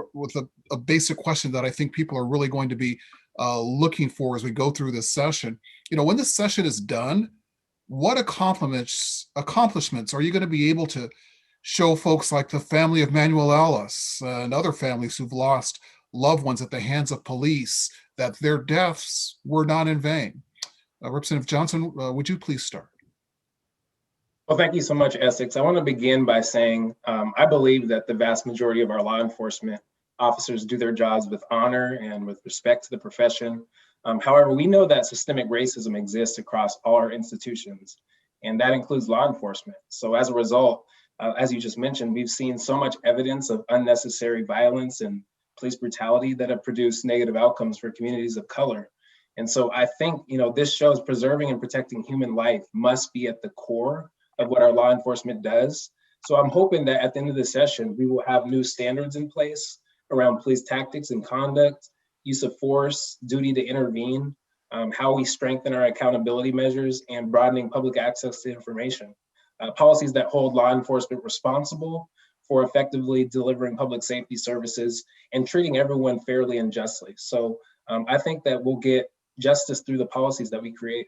a basic question that I think people are really going to be looking for as we go through this session. You know, when this session is done, what accomplishments are you going to be able to show folks like the family of Manuel Ellis and other families who've lost loved ones at the hands of police, that their deaths were not in vain? Representative Johnson, would you please start? Well, thank you so much, Essex. I want to begin by saying I believe that the vast majority of our law enforcement officers do their jobs with honor and with respect to the profession. However, we know that systemic racism exists across all our institutions, and that includes law enforcement. So as a result, as you just mentioned, we've seen so much evidence of unnecessary violence and police brutality that have produced negative outcomes for communities of color. And so I think, this shows preserving and protecting human life must be at the core of what our law enforcement does. So I'm hoping that at the end of the session, we will have new standards in place around police tactics and conduct, use of force, duty to intervene, how we strengthen our accountability measures, and broadening public access to information. Policies that hold law enforcement responsible for effectively delivering public safety services and treating everyone fairly and justly. So I think that we'll get justice through the policies that we create.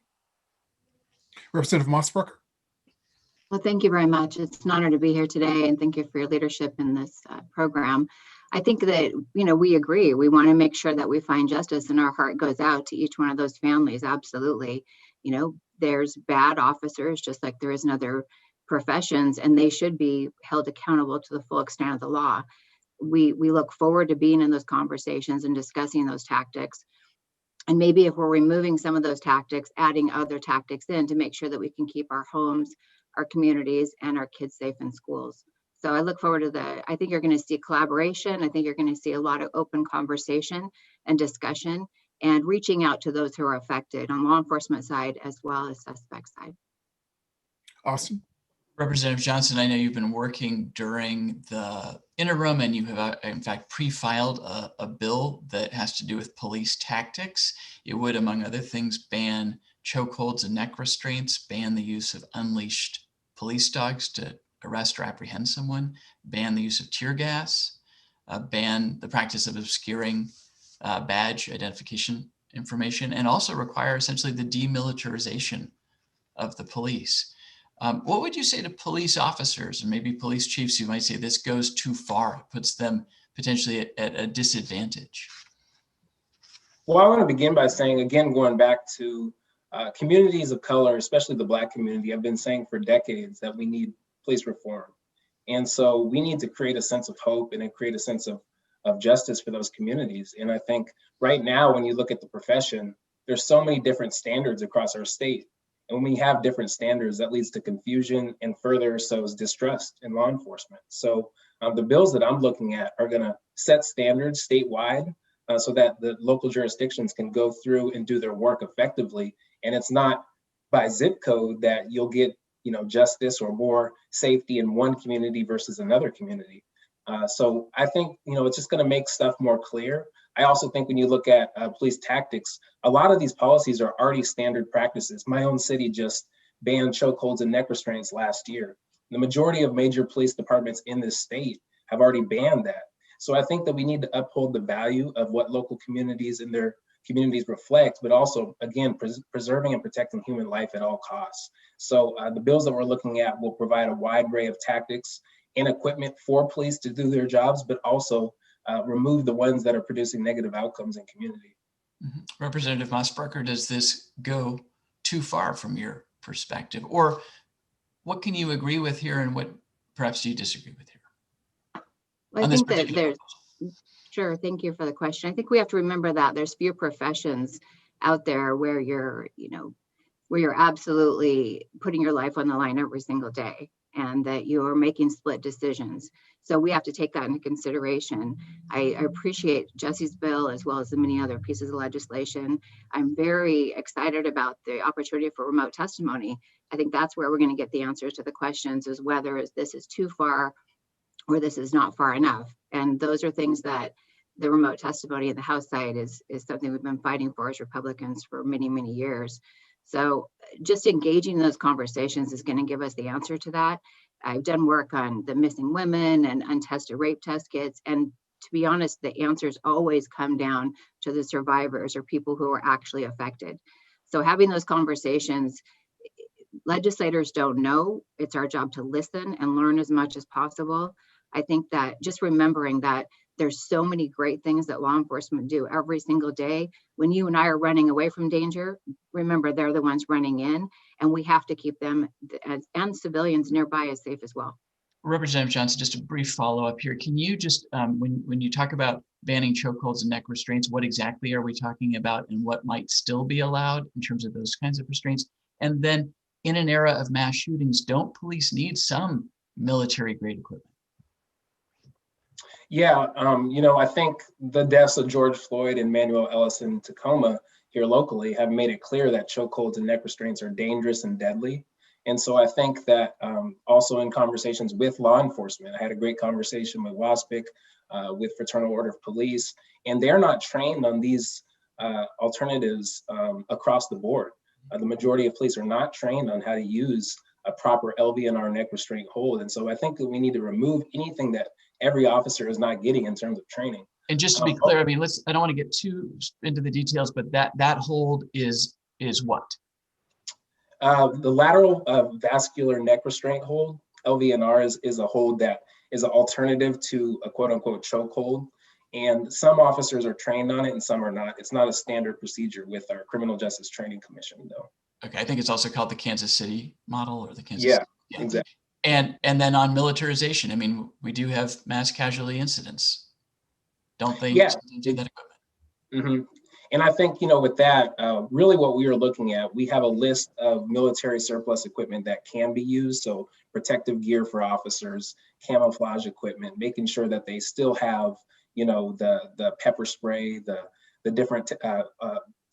Representative Mosbrucker. Well, thank you very much. It's an honor to be here today, and thank you for your leadership in this program. I think that, we agree. We want to make sure that we find justice, and our heart goes out to each one of those families. Absolutely. There's bad officers, just like there is in other professions, and they should be held accountable to the full extent of the law. We look forward to being in those conversations and discussing those tactics. And maybe if we're removing some of those tactics, adding other tactics in to make sure that we can keep our homes, our communities, and our kids safe in schools. So I look forward to I think you're going to see collaboration. I think you're going to see a lot of open conversation and discussion and reaching out to those who are affected on law enforcement side as well as suspect side. Awesome. Representative Johnson, I know you've been working during the interim, and you have in fact pre-filed a bill that has to do with police tactics. It would, among other things, ban chokeholds and neck restraints, ban the use of unleashed police dogs to arrest or apprehend someone, ban the use of tear gas, ban the practice of obscuring badge identification information, and also require essentially the demilitarization of the police. What would you say to police officers and maybe police chiefs who might say this goes too far, puts them potentially at a disadvantage? Well, I want to begin by saying, again, going back to communities of color, especially the Black community, I've been saying for decades that we need police reform. And so we need to create a sense of hope and create a sense of justice for those communities. And I think right now, when you look at the profession, there's so many different standards across our state. And when we have different standards, that leads to confusion and further sows distrust in law enforcement. So the bills that I'm looking at are going to set standards statewide so that the local jurisdictions can go through and do their work effectively. And it's not by zip code that you'll get justice or more safety in one community versus another community. So I think, it's just going to make stuff more clear. I also think when you look at police tactics, a lot of these policies are already standard practices. My own city just banned chokeholds and neck restraints last year. The majority of major police departments in this state have already banned that. So I think that we need to uphold the value of what local communities and their communities reflect, but also, again, preserving and protecting human life at all costs. So the bills that we're looking at will provide a wide array of tactics and equipment for police to do their jobs, but also remove the ones that are producing negative outcomes in community. Mm-hmm. Representative Mosbrucker, does this go too far from your perspective? Or what can you agree with here and what perhaps do you disagree with here? Well, I think that there's, sure, thank you for the question. I think we have to remember that there's few professions out there where you're absolutely putting your life on the line every single day, and that you're making split decisions. So we have to take that into consideration. I appreciate Jesse's bill as well as the many other pieces of legislation. I'm very excited about the opportunity for remote testimony. I think that's where we're going to get the answers to the questions, is whether this is too far or this is not far enough. And those are things that the remote testimony in the House side is something we've been fighting for as Republicans for many, many years. So just engaging in those conversations is going to give us the answer to that. I've done work on the missing women and untested rape test kits. And to be honest, the answers always come down to the survivors or people who are actually affected. So having those conversations, legislators don't know. It's our job to listen and learn as much as possible. I think that just remembering that there's so many great things that law enforcement do every single day. When you and I are running away from danger, remember they're the ones running in, and we have to keep them and civilians nearby as safe as well. Representative Johnson, just a brief follow-up here. Can you just, when you talk about banning chokeholds and neck restraints, what exactly are we talking about and what might still be allowed in terms of those kinds of restraints? And then in an era of mass shootings, don't police need some military-grade equipment? Yeah, I think the deaths of George Floyd and Manuel Ellis in Tacoma here locally have made it clear that chokeholds and neck restraints are dangerous and deadly. And so I think that also in conversations with law enforcement, I had a great conversation with WASPIC, with Fraternal Order of Police, and they're not trained on these alternatives across the board. The majority of police are not trained on how to use a proper LVNR neck restraint hold. And so I think that we need to remove anything that every officer is not getting in terms of training. And just to be clear, I mean, I don't want to get too into the details, but that hold is what? The lateral vascular neck restraint hold LVNR is a hold that is an alternative to a quote unquote chokehold. And some officers are trained on it and some are not. It's not a standard procedure with our Criminal Justice Training Commission though. Okay, I think it's also called the Kansas City model or the Kansas Yeah, City. Yeah, exactly. And then on militarization, I mean, we do have mass casualty incidents. Don't they Yeah. do that equipment? Mm-hmm. And I think, with that, really what we are looking at, we have a list of military surplus equipment that can be used. So protective gear for officers, camouflage equipment, making sure that they still have, the pepper spray, the different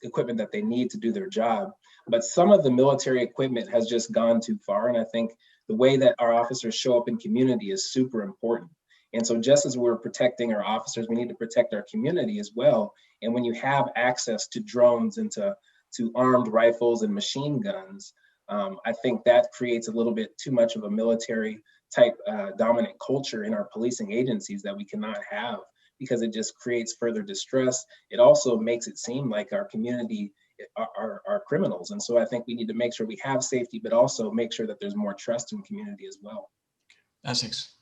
equipment that they need to do their job. But some of the military equipment has just gone too far. And I think the way that our officers show up in community is super important. And so just as we're protecting our officers, we need to protect our community as well. And when you have access to drones and to armed rifles and machine guns, I think that creates a little bit too much of a military type dominant culture in our policing agencies that we cannot have, because it just creates further distress. It also makes it seem like our community are criminals. And so I think we need to make sure we have safety, but also make sure that there's more trust in community as well. Essex.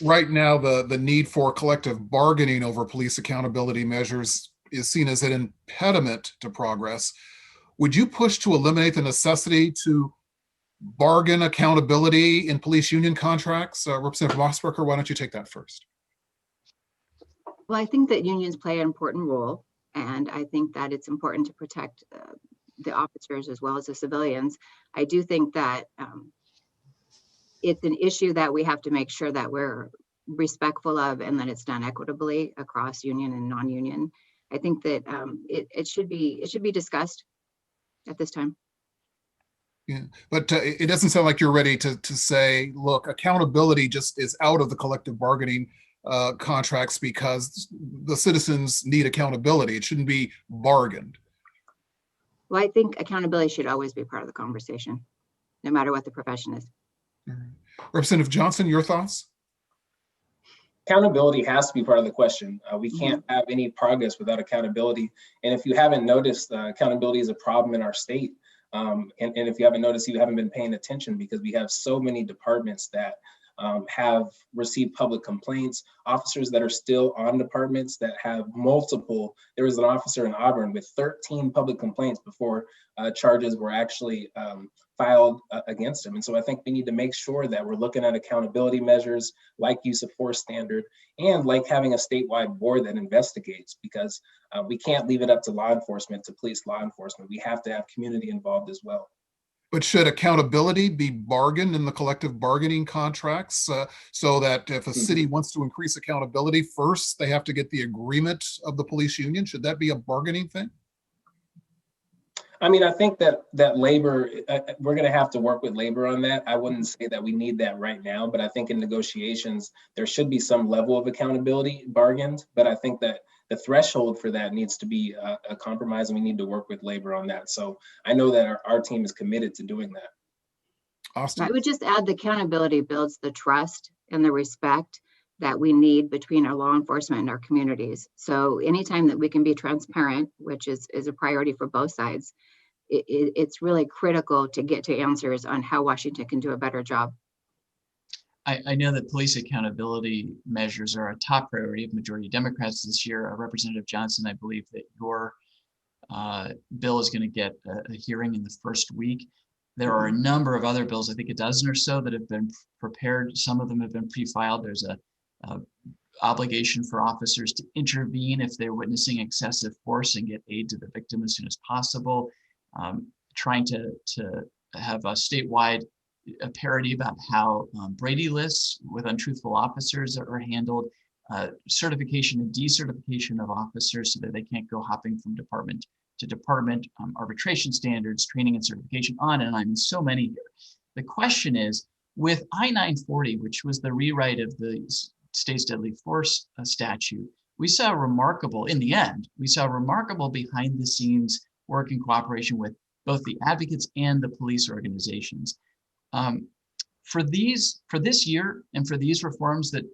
Right now, the need for collective bargaining over police accountability measures is seen as an impediment to progress. Would you push to eliminate the necessity to bargain accountability in police union contracts? Representative Mosbrucker, why don't you take that first? Well, I think that unions play an important role, and I think that it's important to protect the officers as well as the civilians. I do think that it's an issue that we have to make sure that we're respectful of and that it's done equitably across union and non-union. I think that it should be discussed at this time. Yeah, but it doesn't sound like you're ready to say, look, accountability just is out of the collective bargaining contracts because the citizens need accountability. It shouldn't be bargained. Well, I think accountability should always be part of the conversation, no matter what the profession is. Representative Johnson, your thoughts? Accountability has to be part of the question. We can't have any progress without accountability. And if you haven't noticed, accountability is a problem in our state. And if you haven't noticed, you haven't been paying attention, because we have so many departments that have received public complaints, officers that are still on departments that have multiple. There was an officer in Auburn with 13 public complaints before charges were actually filed against him. And so I think we need to make sure that we're looking at accountability measures like use of force standard and like having a statewide board that investigates, because we can't leave it up to law enforcement to police law enforcement. We have to have community involved as well. But should accountability be bargained in the collective bargaining contracts so that if a city wants to increase accountability, first they have to get the agreement of the police union? Should that be a bargaining thing? I mean, I think that labor, we're going to have to work with labor on that. I wouldn't say that we need that right now, but I think in negotiations, there should be some level of accountability bargained. But I think that the threshold for that needs to be a compromise, and we need to work with labor on that. So I know that our team is committed to doing that. Austin? I would just add the accountability builds the trust and the respect that we need between our law enforcement and our communities. So anytime that we can be transparent, which is a priority for both sides, it's really critical to get to answers on how Washington can do a better job. I know that police accountability measures are a top priority of majority Democrats this year. Representative Johnson, I believe that your bill is going to get a hearing in the first week. There are a number of other bills, I think a dozen or so, that have been prepared. Some of them have been pre-filed. There's a obligation for officers to intervene if they're witnessing excessive force and get aid to the victim as soon as possible. Trying to have a statewide parity about how Brady lists with untruthful officers are handled, certification and decertification of officers so that they can't go hopping from department to department, arbitration standards, training and certification, on and on. I mean, so many here. The question is, with I-940, which was the rewrite of the state's deadly force statute, we saw remarkable, in the end, we saw remarkable behind the scenes work in cooperation with both the advocates and the police organizations. For this year and for these reforms that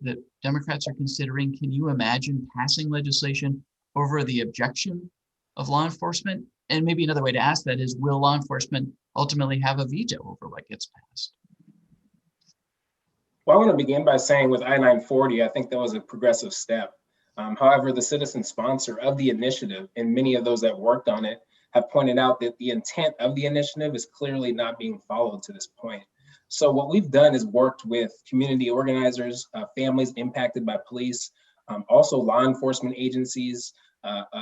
Democrats are considering, can you imagine passing legislation over the objection of law enforcement? And maybe another way to ask that is, will law enforcement ultimately have a veto over what gets passed? Well, I want to begin by saying with I-940, I think that was a progressive step. However, the citizen sponsor of the initiative and many of those that worked on it have pointed out that the intent of the initiative is clearly not being followed to this point. So what we've done is worked with community organizers, families impacted by police, also law enforcement agencies,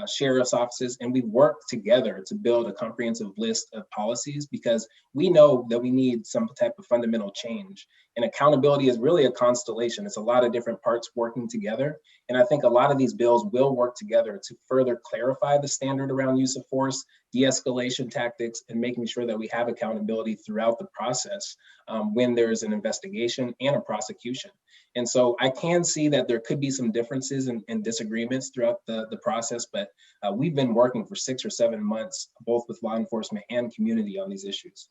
sheriff's offices, and we've worked together to build a comprehensive list of policies because we know that we need some type of fundamental change. And accountability is really a constellation. It's a lot of different parts working together. And I think a lot of these bills will work together to further clarify the standard around use of force, de-escalation tactics, and making sure that we have accountability throughout the process when there's an investigation and a prosecution. And so I can see that there could be some differences and disagreements throughout the process, but we've been working for 6 or 7 months, both with law enforcement and community on these issues.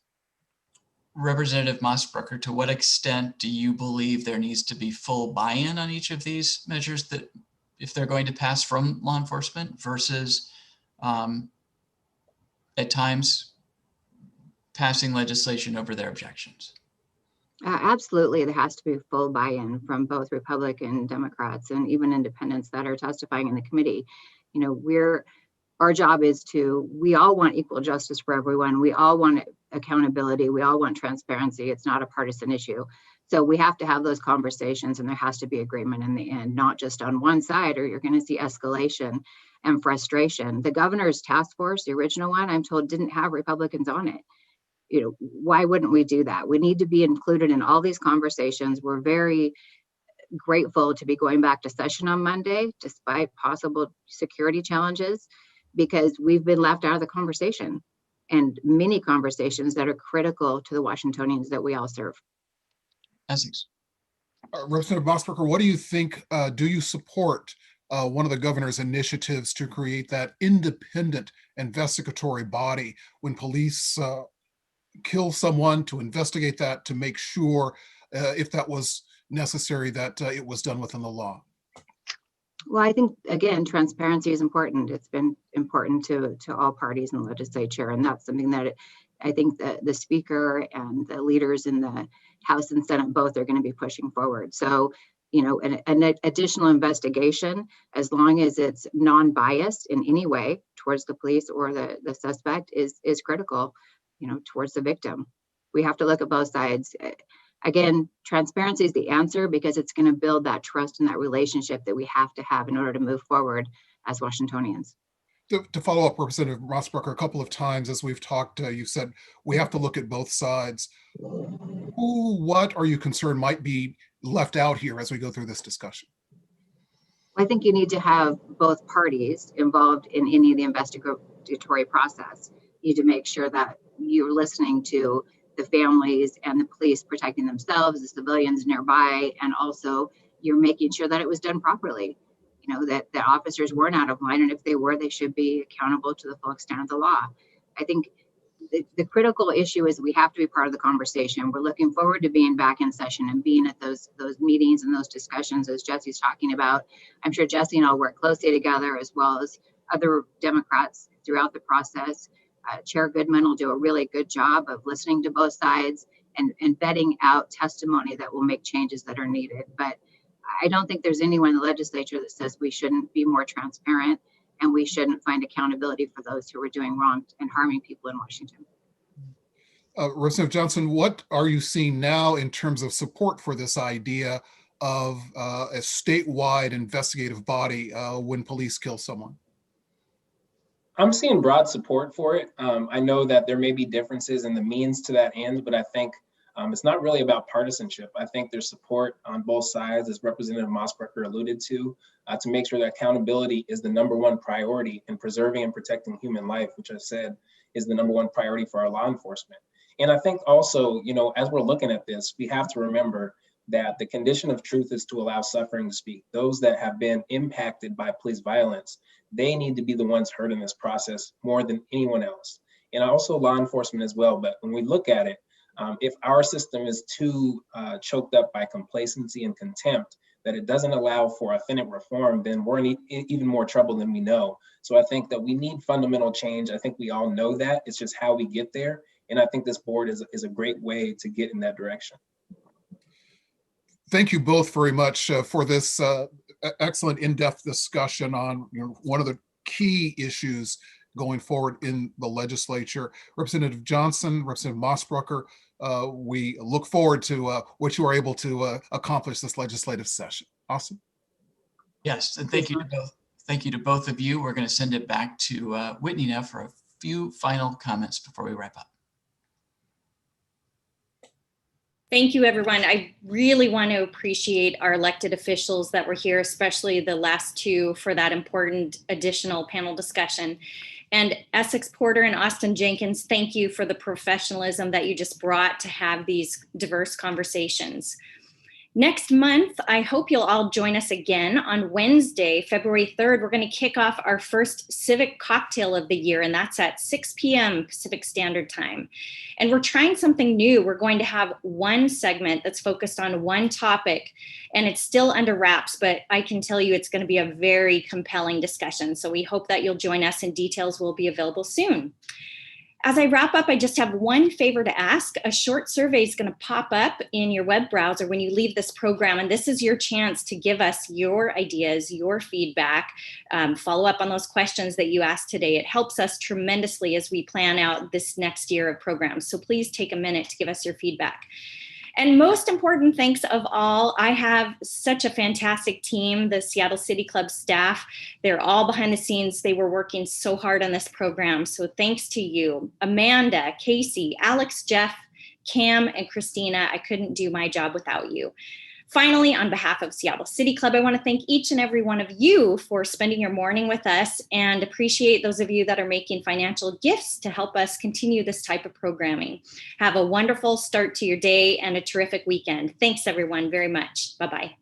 Representative Mosbrucker, to what extent do you believe there needs to be full buy-in on each of these measures that if they're going to pass from law enforcement versus at times passing legislation over their objections? Absolutely, there has to be full buy-in from both Republican, Democrats, and even independents that are testifying in the committee. You know, our job is we all want equal justice for everyone. We all want accountability. We all want transparency. It's not a partisan issue. So we have to have those conversations and there has to be agreement in the end, not just on one side, or you're going to see escalation and frustration. The governor's task force, the original one, I'm told didn't have Republicans on it. You know, why wouldn't we do that? We need to be included in all these conversations. We're very grateful to be going back to session on Monday, despite possible security challenges, because we've been left out of the conversation and many conversations that are critical to the Washingtonians that we all serve. Essex. Representative Mosbrucker, what do you think? Do you support one of the governor's initiatives to create that independent investigatory body when police kill someone, to investigate that, to make sure if that was necessary that it was done within the law? Well, I think, again, transparency is important. It's been important to all parties in the legislature. And that's something that I think the speaker and the leaders in the House and Senate both are going to be pushing forward. So, you know, an additional investigation, as long as it's non-biased in any way towards the police or the suspect, is critical, you know, towards the victim. We have to look at both sides. Again, transparency is the answer because it's going to build that trust and that relationship that we have to have in order to move forward as Washingtonians. To follow up, Representative Mosbrucker, a couple of times as we've talked, you said we have to look at both sides. What are you concerned might be left out here as we go through this discussion? I think you need to have both parties involved in any of the investigatory process. You need to make sure that you're listening to the families and the police protecting themselves, the civilians nearby, and also you're making sure that it was done properly. You know, that the officers weren't out of line, and if they were, they should be accountable to the full extent of the law. I think the critical issue is we have to be part of the conversation. We're looking forward to being back in session and being at those meetings and those discussions, as Jesse's talking about. I'm sure Jesse and I'll work closely together, as well as other Democrats throughout the process. Chair Goodman will do a really good job of listening to both sides and vetting out testimony that will make changes that are needed. But I don't think there's anyone in the legislature that says we shouldn't be more transparent and we shouldn't find accountability for those who are doing wrong and harming people in Washington. Representative Johnson, what are you seeing now in terms of support for this idea of a statewide investigative body when police kill someone? I'm seeing broad support for it. I know that there may be differences in the means to that end, but I think it's not really about partisanship. I think there's support on both sides, as Representative Mosbrucker alluded to make sure that accountability is the #1 priority in preserving and protecting human life, which I said is the #1 priority for our law enforcement. And I think also, you know, as we're looking at this, we have to remember that the condition of truth is to allow suffering to speak. Those that have been impacted by police violence, they need to be the ones heard in this process more than anyone else. And also law enforcement as well. But when we look at it, if our system is too choked up by complacency and contempt, that it doesn't allow for authentic reform, then we're in even more trouble than we know. So I think that we need fundamental change. I think we all know that. It's just how we get there. And I think this board is a great way to get in that direction. Thank you both very much for this excellent in-depth discussion on one of the key issues going forward in the legislature. Representative Johnson, Representative Mosbrucker, we look forward to what you are able to accomplish this legislative session. Awesome. Yes, and thank you to both. Thank you to both of you. We're going to send it back to Whitney now for a few final comments before we wrap up. Thank you, everyone. I really want to appreciate our elected officials that were here, especially the last two, for that important additional panel discussion. And Essex Porter and Austin Jenkins, thank you for the professionalism that you just brought to have these diverse conversations. Next month, I hope you'll all join us again on Wednesday, February 3rd. We're going to kick off our first civic cocktail of the year, and that's at 6 p.m. Pacific Standard Time. And we're trying something new. We're going to have one segment that's focused on one topic, and it's still under wraps, but I can tell you it's going to be a very compelling discussion. So we hope that you'll join us, and details will be available soon. As I wrap up, I just have one favor to ask. A short survey is going to pop up in your web browser when you leave this program, and this is your chance to give us your ideas, your feedback, follow up on those questions that you asked today. It helps us tremendously as we plan out this next year of programs. So please take a minute to give us your feedback. And most important, thanks of all, I have such a fantastic team, the Seattle CityClub staff. They're all behind the scenes. They were working so hard on this program. So thanks to you, Amanda, Casey, Alex, Jeff, Cam, and Christina. I couldn't do my job without you. Finally, on behalf of Seattle CityClub, I want to thank each and every one of you for spending your morning with us, and appreciate those of you that are making financial gifts to help us continue this type of programming. Have a wonderful start to your day and a terrific weekend. Thanks, everyone, very much. Bye-bye.